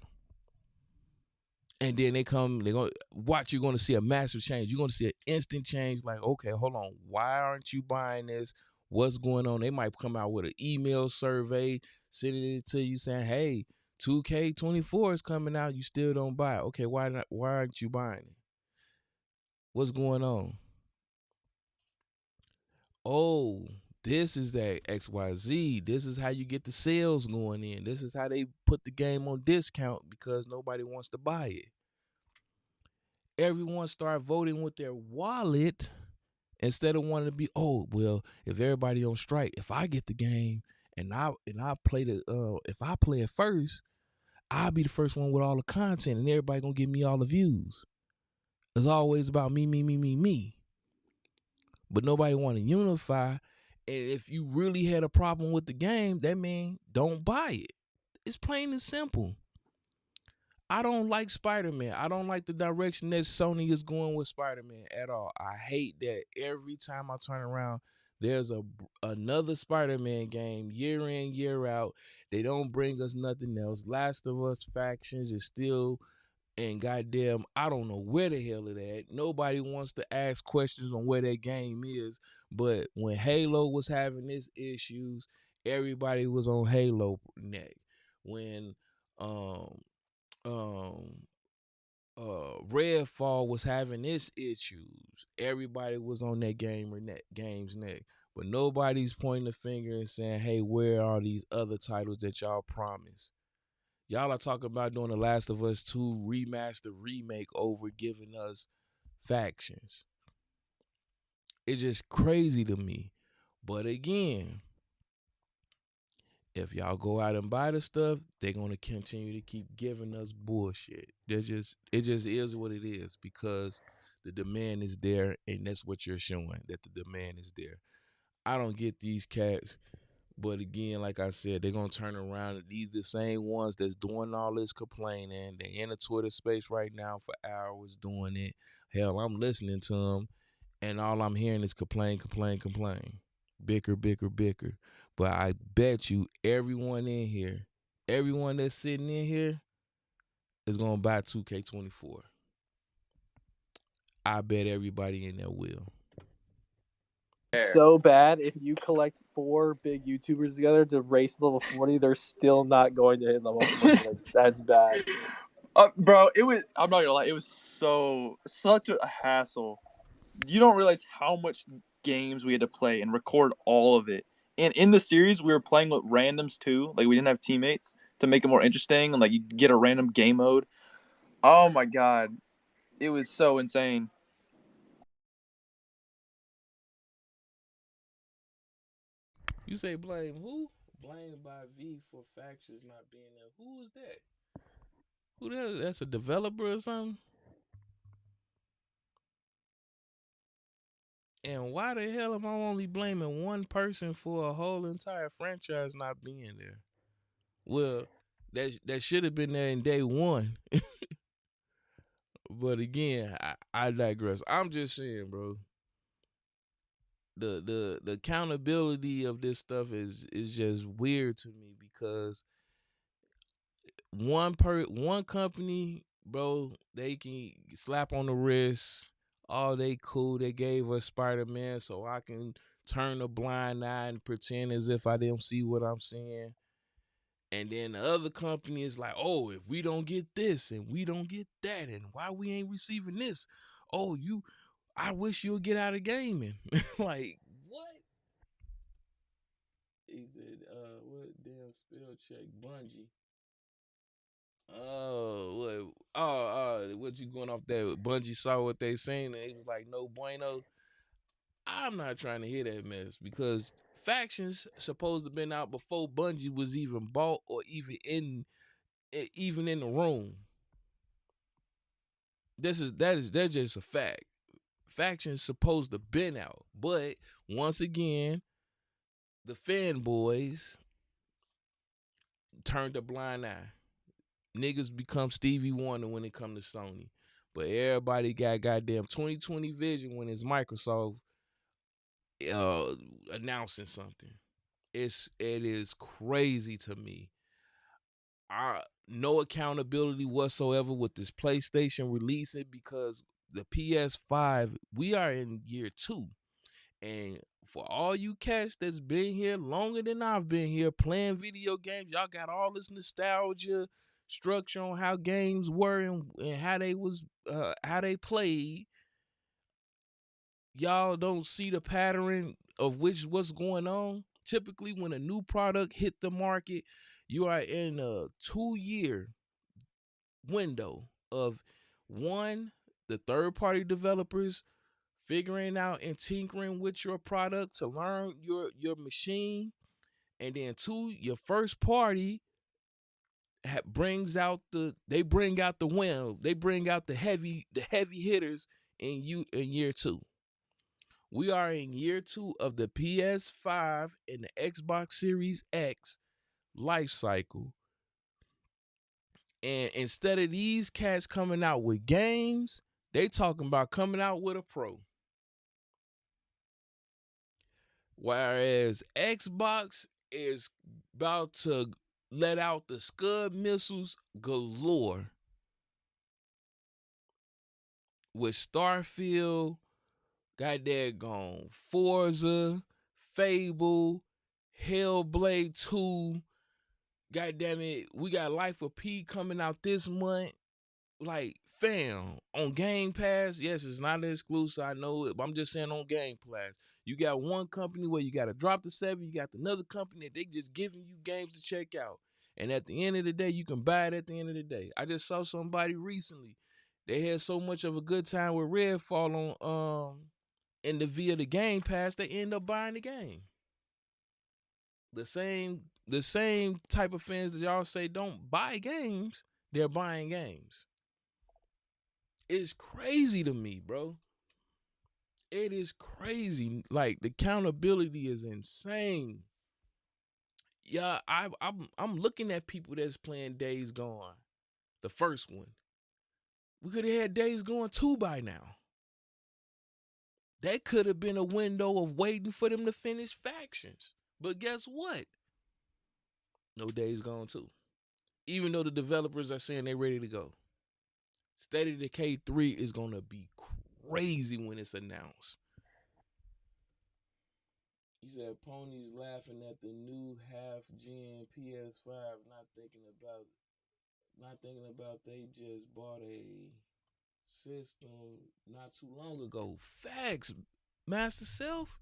And then they're gonna watch. You're gonna see a massive change. You're gonna see an instant change. Like, okay, hold on. Why aren't you buying this? What's going on? They might come out with an email survey, sending it to you saying, "Hey, 2K24 is coming out. You still don't buy it. Okay, why not? Why aren't you buying it? What's going on? Oh, this is that XYZ. This is how you get the sales going in. This is how they put the game on discount because nobody wants to buy it." Everyone start voting with their wallet instead of wanting to be, oh, well, if everybody on strike, if I get the game and I play if I play it first, I'll be the first one with all the content and everybody gonna give me all the views. It's always about me, me, me, me, me. But nobody want to unify. And if you really had a problem with the game, that means don't buy it. It's plain and simple. I don't like Spider-Man. I don't like the direction that Sony is going with Spider-Man at all. I hate that every time I turn around, there's another Spider-Man game year in, year out. They don't bring us nothing else. Last of Us Factions is still, and goddamn, I don't know where the hell it at. Nobody wants to ask questions on where that game is. But when Halo was having its issues, everybody was on Halo neck. When Redfall was having its issues, everybody was on that game's neck. But nobody's pointing the finger and saying, hey, where are these other titles that y'all promised? Y'all are talking about doing The Last of Us 2 remaster remake over giving us Factions. It's just crazy to me. But again, if y'all go out and buy the stuff, they're gonna continue to keep giving us bullshit. It just is what it is because the demand is there, and that's what you're showing, that the demand is there. I don't get these cats, but again, like I said, they're gonna turn around. These the same ones that's doing all this complaining. They in the Twitter space right now for hours doing it. Hell, I'm listening to them, and all I'm hearing is complain, complain, complain. Bicker, bicker, bicker. But I bet you everyone in here, everyone that's sitting in here is going to buy 2K24. I bet everybody in there will. So bad, if you collect 4 big YouTubers together to race level 40, they're still not going to hit level 40. Like, that's bad. Bro, I'm not gonna lie, it was such a hassle. You don't realize how much games we had to play and record all of it. And in the series, we were playing with randoms too. Like, we didn't have teammates to make it more interesting. And, like, you get a random game mode. Oh, my God. It was so insane. You say blame who? Blame by V for Factions not being there. Who is that? Who that? That's a developer or something? And why the hell am I only blaming one person for a whole entire franchise not being there? Well, that should have been there in day one. But again, I digress. I'm just saying, bro. The accountability of this stuff is just weird to me because one company, bro, they can slap on the wrist. Oh, they cool. They gave us Spider-Man so I can turn a blind eye and pretend as if I didn't see what I'm seeing. And then the other company is like, oh, if we don't get this and we don't get that, and why we ain't receiving this? Oh, I wish you'll get out of gaming. Like, what? Goddamn spell check Bungie. Oh, what you going off that? Bungie saw what they saying and it was like no bueno. I'm not trying to hear that mess because Factions supposed to been out before Bungie was even bought or even in the room. That's just a fact. Factions supposed to been out, but once again, the fanboys turned a blind eye. Niggas become Stevie Wonder when it come to Sony, but everybody got goddamn 2020 vision when it's Microsoft announcing something. It is crazy to me. No accountability whatsoever with this PlayStation releasing because the PS5, we are in year 2. And for all you cats that's been here longer than I've been here playing video games, y'all got all this nostalgia structure on how games were and how they played. Y'all don't see the pattern of what's going on. Typically, when a new product hit the market, you are in a 2-year window of one, the third-party developers figuring out and tinkering with your product to learn your machine, and then 2, your first party bring out the win. They bring out the heavy hitters in year 2. We are in year 2 of the PS5 and the Xbox Series X life cycle. And instead of these cats coming out with games, they talking about coming out with a pro. Whereas Xbox is about to let out the Scud missiles galore with Starfield, goddamn Forza, Fable, Hellblade 2. Goddamn it, we got Life of P coming out this month. Like, fam, on Game Pass, yes, it's not an exclusive, I know it, but I'm just saying on Game Pass. You got one company where you got to drop the 7, you got another company that they just giving you games to check out. And at the end of the day, you can buy it at the end of the day. I just saw somebody recently. They had so much of a good time with Redfall on via the Game Pass, they end up buying the game. The same type of fans that y'all say don't buy games, they're buying games. It's crazy to me, bro. It is crazy. Like, the accountability is insane. Yeah, I'm looking at people that's playing Days Gone, the first one. We could have had Days Gone 2 by now. That could have been a window of waiting for them to finish Factions. But guess what? No Days Gone 2. Even though the developers are saying they're ready to go. State of Decay 3 is going to be crazy when it's announced. He said Pony's laughing at the new half-gen PS5, not thinking about they just bought a system not too long ago. Facts, Master Self.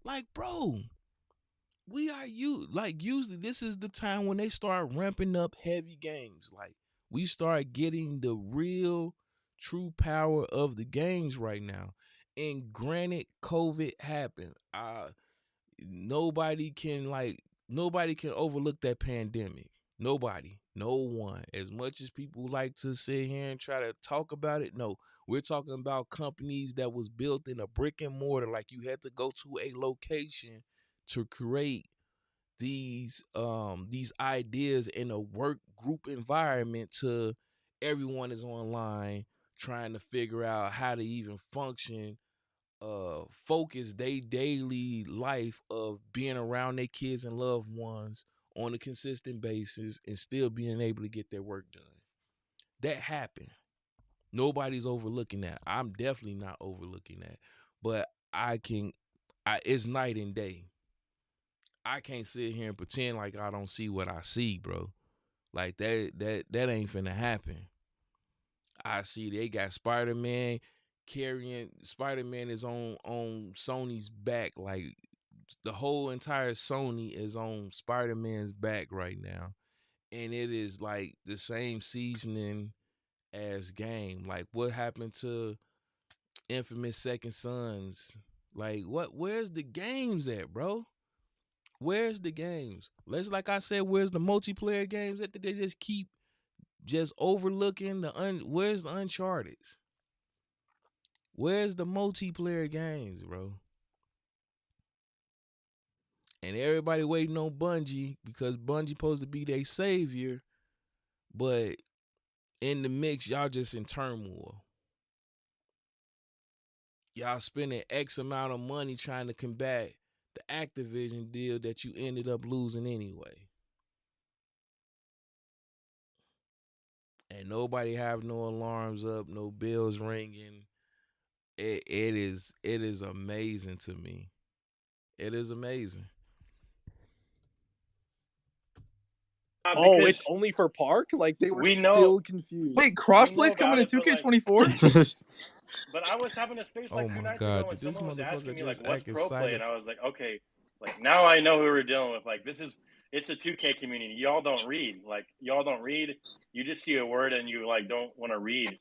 Like, bro, usually this is the time when they start ramping up heavy games. Like, we start getting the real true power of the games right now. And granted, COVID happened. Nobody can overlook that pandemic. Nobody. No one. As much as people like to sit here and try to talk about it, no. We're talking about companies that was built in a brick and mortar. Like, you had to go to a location to create these ideas in a work group environment to everyone is online trying to figure out how to even function, focus their daily life of being around their kids and loved ones on a consistent basis and still being able to get their work done. That happened. Nobody's overlooking that. I'm definitely not overlooking that. But it's night and day. I can't sit here and pretend like I don't see what I see, bro. Like, that ain't finna happen. I see they got Spider-Man is on Sony's back, like the whole entire Sony is on Spider-Man's back right now, and it is like the same seasoning as Game. Like, what happened to Infamous Second Sons? Like, where's the games at, bro? Where's the games? Like I said, where's the multiplayer games that they just keep just overlooking where's the Uncharted? Where's the multiplayer games, bro? And everybody waiting on Bungie because Bungie supposed to be their savior, but in the mix, y'all just in turmoil. Y'all spending X amount of money trying to combat the Activision deal that you ended up losing anyway. And nobody have no alarms up, no bells ringing. It is amazing to me. It is amazing. Oh, it's only for Park? Like, they were still confused. Wait, crossplay's coming to 2K24? But I was having this face like 2 nights ago when someone was asking me like, "What's pro play?" And I was like, "Okay, like now I know who we're dealing with. Like it's a 2K community. Y'all don't read. Like y'all don't read. You just see a word and you like don't want to read."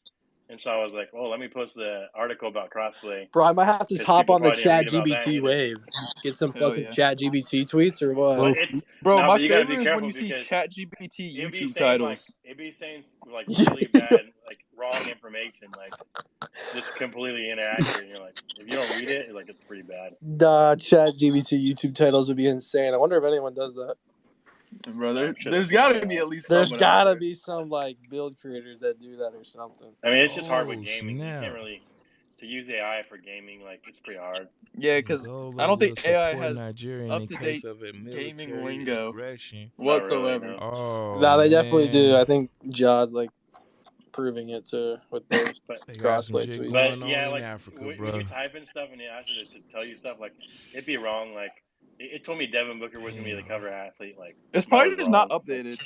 And so I was like, "Well, let me post the article about crossplay." Bro, I might have to hop on the ChatGPT wave. Get some fucking ChatGPT tweets or what? Bro, my favorite is when you see ChatGPT YouTube titles. It'd be saying like really bad, like wrong information, like just completely inaccurate. You're like, if you don't read it, like it's pretty bad. ChatGPT YouTube titles would be insane. I wonder if anyone does that. Bro, there's got to be at least there's got to be some like build creators that do that or something. I mean, it's just hard with gaming. You can't really to use AI for gaming. Like it's pretty hard. Yeah, because I don't think AI has up-to-date gaming lingo whatsoever. Really, no. No, they definitely do. I think Jaws like proving it too with those crossplay tweets. But yeah, like when you type in stuff and it asks you to tell you stuff, like it'd be wrong. Like it told me Devin Booker was gonna be the cover athlete. Like it's probably just not updated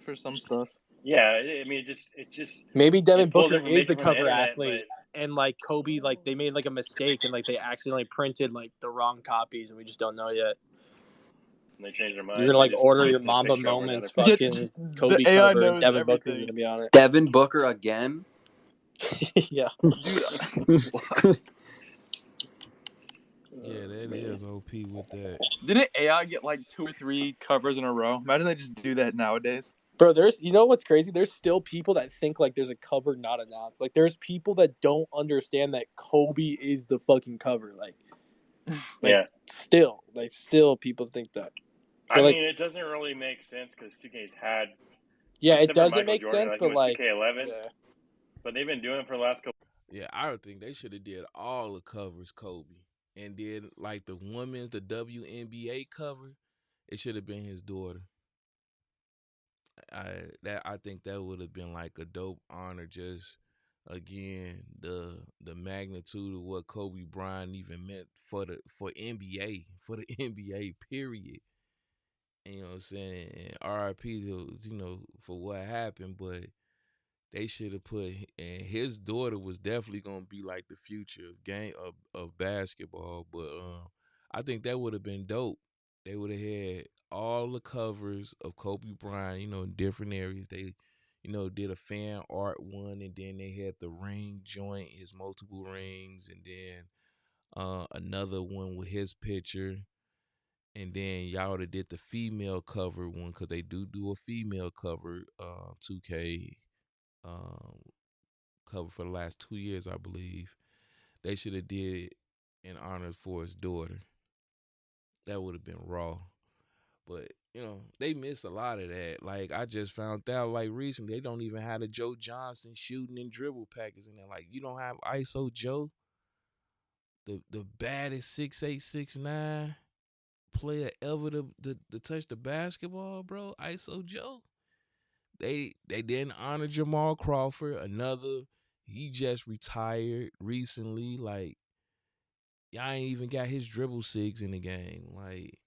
for some stuff. Yeah, I mean, it just maybe Devin Booker is the cover athlete, and like Kobe, like they made like a mistake and like they accidentally printed like the wrong copies, and we just don't know yet. And they changed their mind. You're gonna like order your Mamba Moments fucking Kobe cover, and Devin Booker's gonna be on it. Devin Booker again? Yeah. Yeah, that is OP with that. Didn't AI get like 2 or 3 covers in a row? Imagine they just do that nowadays. Bro, you know what's crazy? There's still people that think like there's a cover not announced. Like there's people that don't understand that Kobe is the fucking cover. Like yeah. Still people think that. I mean, it doesn't really make sense because 2K's had. Yeah, it doesn't make sense, but like 2K11. Yeah. But they've been doing it for the last couple. Yeah, I would think they should have did all the covers Kobe and did like the women's, the WNBA cover. It should have been his daughter. I think that would have been like a dope honor. Just again, the magnitude of what Kobe Bryant even meant for NBA, for the NBA period. And, you know what I'm saying? And RIP to, for what happened, but they should have put, and his daughter was definitely gonna be like the future of basketball. But I think that would have been dope. They would have had all the covers of Kobe Bryant, in different areas. They, did a fan art one, and then they had the ring joint, his multiple rings, and then another one with his picture. And then y'all would have did the female cover one, because they do a female cover 2K cover for the last 2 years, I believe. They should have did it in honor for his daughter. That would have been raw. But, they miss a lot of that. Like, I just found out, like, recently, they don't even have the Joe Johnson shooting and dribble package in there. Like, you don't have ISO Joe, the baddest 6'8", 6'9" player ever to touch the basketball, bro. ISO Joe. They didn't honor Jamal Crawford. He just retired recently. Like, y'all ain't even got his dribble six in the game. Like,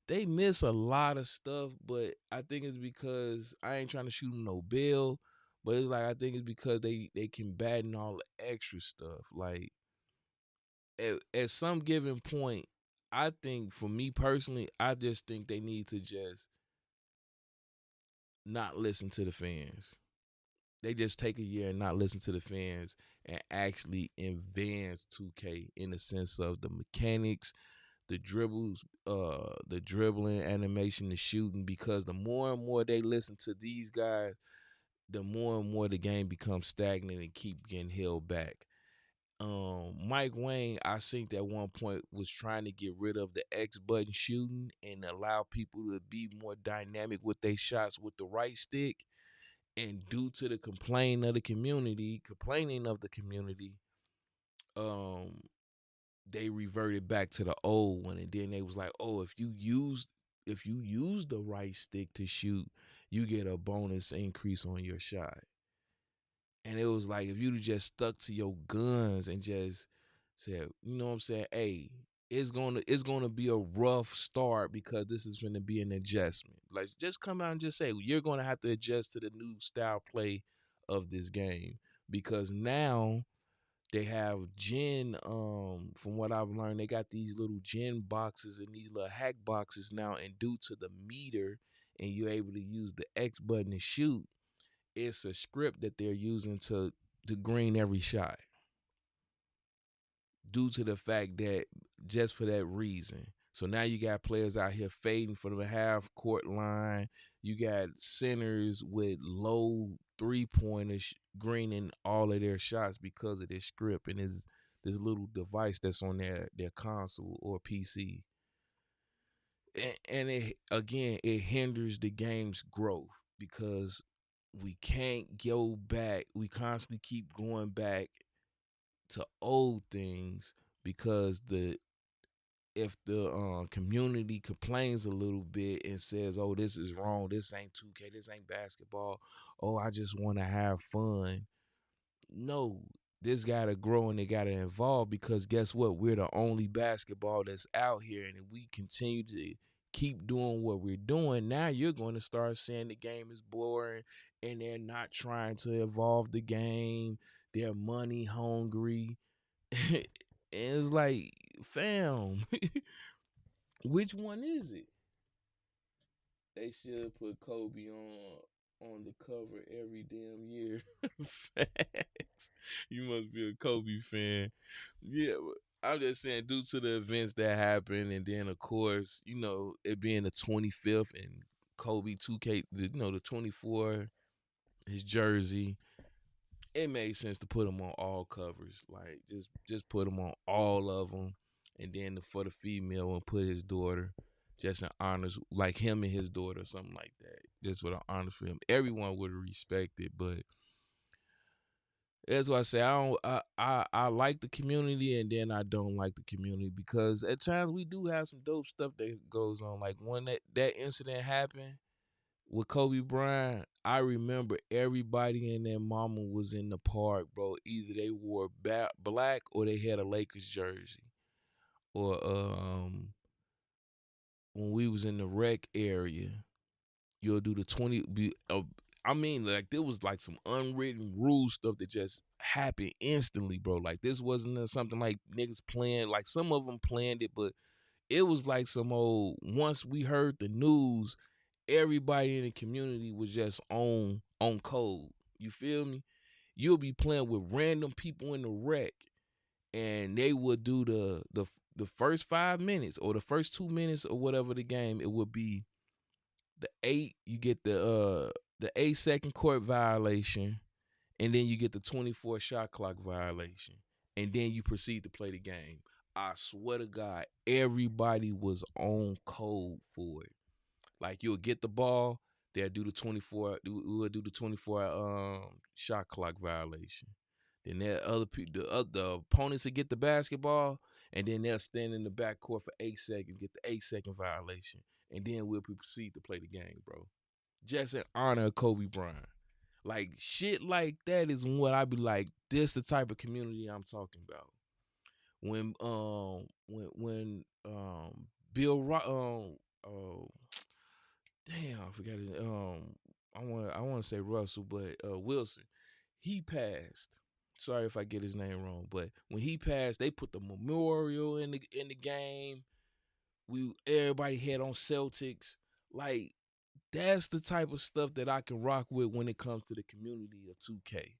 they miss a lot of stuff, but I think it's because I ain't trying to shoot them no bill, but it's like I think it's because they combating all the extra stuff. Like, at some given point, I think for me personally, I just think they need to just not listen to the fans. They just take a year and not listen to the fans and actually advance 2K in the sense of the mechanics, the dribbles, the dribbling, animation, the shooting. Because the more and more they listen to these guys, the more and more the game becomes stagnant and keep getting held back. Mike Wang, I think at one point was trying to get rid of the X button shooting and allow people to be more dynamic with their shots with the right stick. And due to the complaining of the community, um, they reverted back to the old one, and then they was like, oh, if you use the right stick to shoot, you get a bonus increase on your shot. And it was like if you'd have just stuck to your guns and just said, you know what I'm saying, hey, it's gonna be a rough start because this is gonna be an adjustment. Like just come out and just say you're gonna have to adjust to the new style play of this game. Because now they have gen from what I've learned, they got these little gen boxes and these little hack boxes now, and due to the meter and you're able to use the X button to shoot, it's a script that they're using to green every shot due to the fact that just for that reason. So now you got players out here fading from the half court line. You got centers with low 3-pointers greening all of their shots because of this script and this little device that's on their console or PC. And it again, it hinders the game's growth because we can't go back. We constantly keep going back to old things because if the community complains a little bit and says, "Oh, this is wrong. This ain't 2K. This ain't basketball. Oh, I just want to have fun." No, this got to grow and it got to evolve because guess what? We're the only basketball that's out here, and if we continue to keep doing what we're doing, now you're going to start saying the game is boring and they're not trying to evolve the game. They're money hungry. And it's like, fam, which one is it? They should put Kobe on the cover every damn year. Facts. You must be a Kobe fan. Yeah, but I'm just saying, due to the events that happened, and then of course, it being the 25th and Kobe 2K, the 24, his jersey, it made sense to put him on all covers. Like just put him on all of them, and then for the female, and put his daughter. Just an honors, like him and his daughter, or something like that. Just with an honor for him. Everyone would have respected, but that's why I say I like the community and then I don't like the community because at times we do have some dope stuff that goes on. Like when that incident happened with Kobe Bryant, I remember everybody and their mama was in the park, bro. Either they wore black or they had a Lakers jersey, or when we was in the rec area, you'll do the 20. I mean, like there was like some unwritten rule stuff that just happened instantly, bro. Like this wasn't something like niggas playing. Like some of them planned it, but it was like some old. Once we heard the news, everybody in the community was just on code. You feel me? You'll be playing with random people in the rec, and they would do the first 5 minutes or the first 2 minutes or whatever the game. It would be the 8. You get the 8-second court violation, and then you get the 24 shot clock violation, and then you proceed to play the game. I swear to God, everybody was on code for it. Like you'll get the ball, they'll do the 24. We'll do the 24 shot clock violation. Then there other people, the opponents will get the basketball, and then they'll stand in the backcourt for 8 seconds, get the 8-second violation, and then we'll proceed to play the game, bro. Just in honor of Kobe Bryant. Like shit like that is what I be like. This the type of community I'm talking about. When Bill damn, I forgot his I want to say Russell, but Wilson, he passed. Sorry if I get his name wrong, but when he passed, they put the memorial in the game. everybody had on Celtics. Like, that's the type of stuff that I can rock with when it comes to the community of 2K.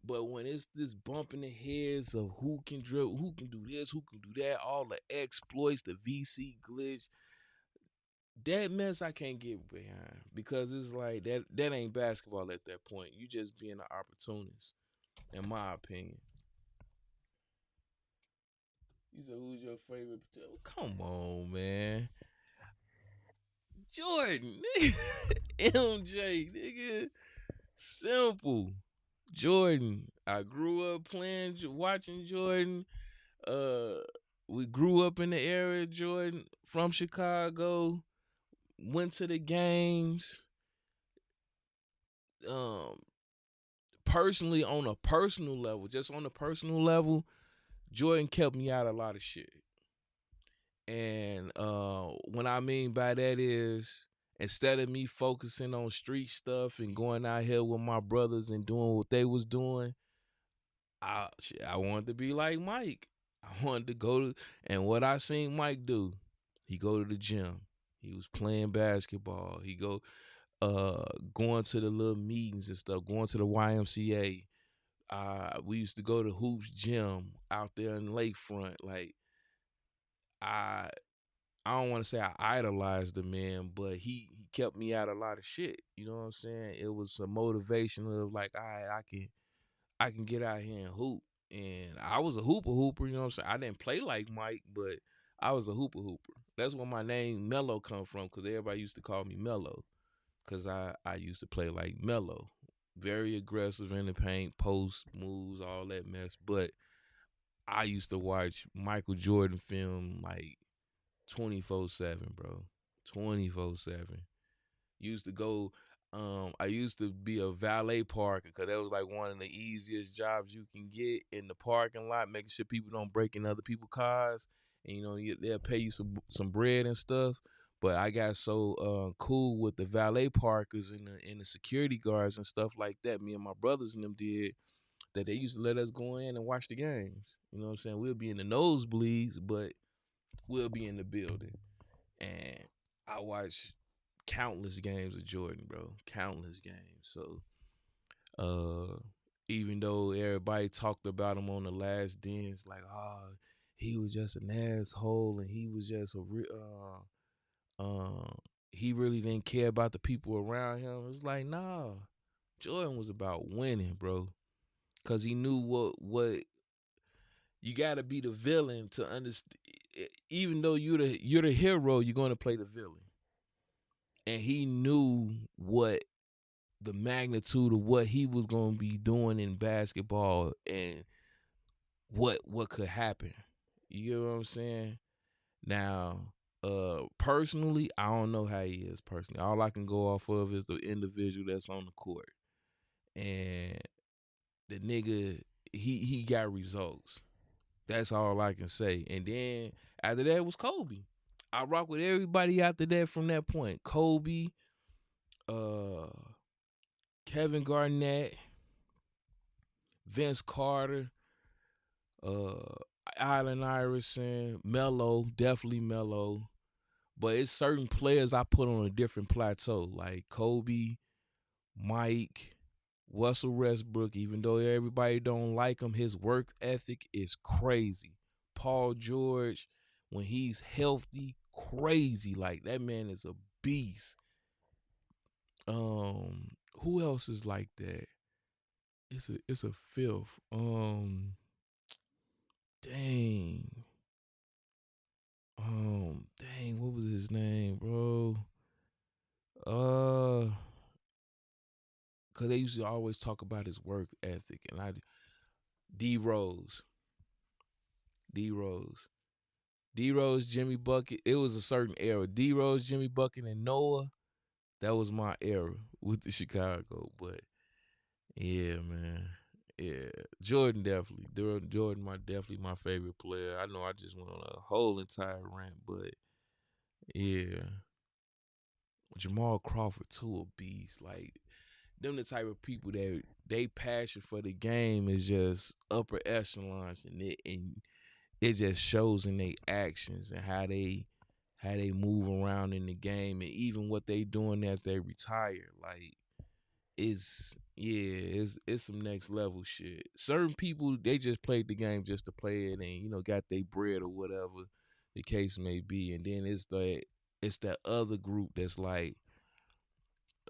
But when it's this bumping the heads of who can drill, who can do this, who can do that, all the exploits, the VC glitch, that mess I can't get behind, because it's like that ain't basketball at that point. You just being an opportunist, in my opinion. You said, who's your favorite? Come on, man. Jordan, nigga. MJ, nigga. Simple. Jordan. I grew up watching Jordan. We grew up in the area, Jordan, from Chicago. Went to the games. Personally, on a personal level, Jordan kept me out of a lot of shit. And what I mean by that is, instead of me focusing on street stuff and going out here with my brothers and doing what they was doing, I wanted to be like Mike. I wanted to go to, and what I seen Mike do, he go to the gym. He was playing basketball. He go going to the little meetings and stuff, going to the YMCA. We used to go to Hoops Gym out there in Lakefront. Like, I don't want to say I idolized the man, but he kept me out of a lot of shit. You know what I'm saying? It was a motivation of like, all right, I can get out here and hoop. And I was a hooper, you know what I'm saying? I didn't play like Mike, but I was a hooper. That's where my name Mello come from, because everybody used to call me Mello, because I used to play like Mello. Very aggressive in the paint, post moves, all that mess. But I used to watch Michael Jordan film like 24/7, bro. 24/7. Used to go, I used to be a valet parker, because that was like one of the easiest jobs you can get in the parking lot, making sure people don't break in other people's cars. And, you know, they'll pay you some bread and stuff. But I got so cool with the valet parkers and the security guards and stuff like that. Me and my brothers and them did, that they used to let us go in and watch the games. You know what I'm saying? We'll be in the nosebleeds, but we'll be in the building. And I watched countless games of Jordan, bro. Countless games. So, even though everybody talked about him on The Last Dance, like, oh, he was just an asshole and he was just he really didn't care about the people around him. It was like, nah, Jordan was about winning, bro. Cause he knew what you gotta be the villain to understand. Even though you're the hero, you're gonna play the villain. And he knew what the magnitude of what he was gonna be doing in basketball and what could happen. You get what I'm saying? Now, personally, I don't know how he is personally. All I can go off of is the individual that's on the court. And the nigga, he got results. That's all I can say. And then after that was Kobe. I rock with everybody after that from that point. Kobe, Kevin Garnett, Vince Carter, Allen Iverson, Melo, definitely Melo. But it's certain players I put on a different plateau, like Kobe, Mike, Russell Westbrook. Even though everybody don't like him, his work ethic is crazy. Paul George, when he's healthy, crazy. Like, that man is a beast. Who else is like that? It's a fifth. Dang. Dang, what was his name, bro? Cause they used to always talk about his work ethic, and D Rose, Jimmy Bucket. It was a certain era. D Rose, Jimmy Bucket, and Noah. That was my era with the Chicago. But yeah, man. Yeah, Jordan definitely. Jordan, definitely my favorite player. I know I just went on a whole entire rant, but yeah, Jamal Crawford too, a beast. Like, them the type of people that they passion for the game is just upper echelons, and it just shows in their actions and how they how they move around in the game, and even what they doing as they retire. Like, it's some next level shit. Certain people, they just played the game just to play it and, got their bread or whatever the case may be. And then it's that other group that's like,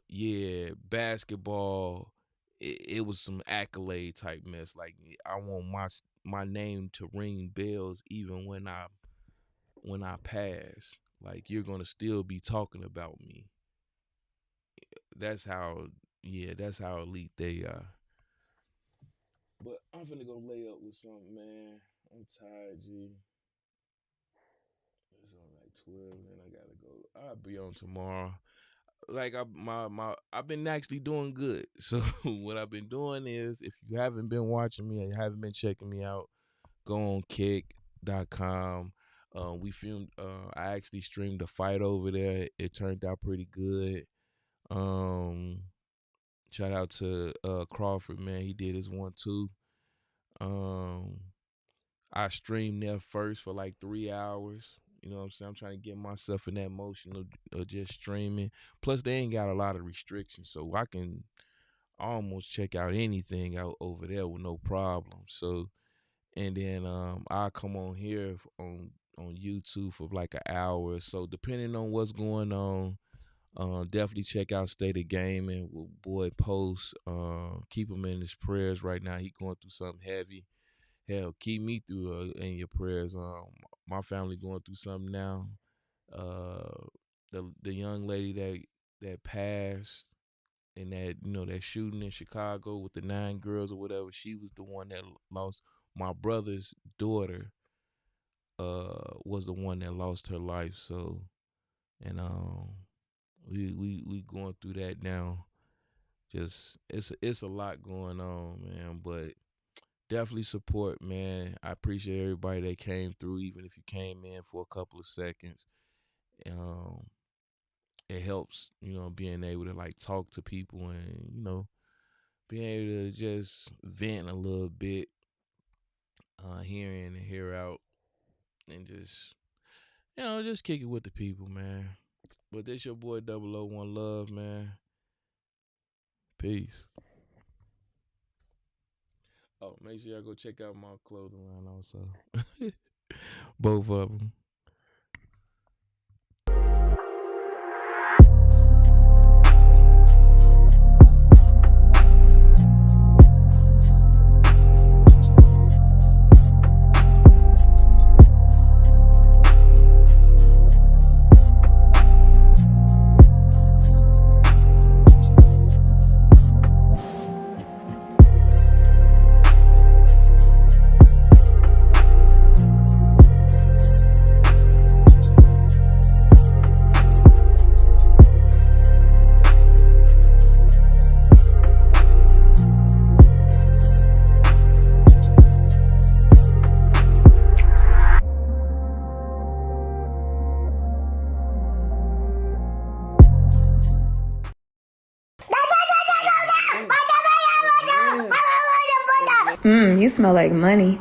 yeah, basketball, it was some accolade type mess. Like, I want my name to ring bells even when I pass. Like, you're gonna still be talking about me. That's how elite they are. But I'm finna go lay up with something, man. I'm tired, G. It's on like 12, and I gotta go. I'll be on tomorrow. Like, I've been actually doing good. So what I've been doing is, if you haven't been watching me or you haven't been checking me out, go on kick.com. We filmed. I actually streamed a fight over there. It turned out pretty good. Shout out to Crawford, man. He did his 1-2. I streamed there first for like 3 hours. You know what I'm saying? I'm trying to get myself in that motion of just streaming. Plus, they ain't got a lot of restrictions, so I can almost check out anything out over there with no problem. So, and then I'll come on here on YouTube for like an hour or so, depending on what's going on. Definitely check out State of Gaming with boy Post. Keep him in his prayers right now. He going through something heavy. Hell, keep me through in your prayers. My family going through something now. The young lady that passed in that shooting in Chicago with the 9 girls or whatever, she was the one that lost. My brother's daughter was the one that lost her life. So, and we going through that now. Just it's a lot going on, man. But definitely support, man. I appreciate everybody that came through, even if you came in for a couple of seconds. It helps, being able to like talk to people and, being able to just vent a little bit, hear in and hear out, and just kick it with the people, man. But this your boy 001 Love, man. Peace. Oh, make sure y'all go check out my clothing line also. Both of them. You smell like money.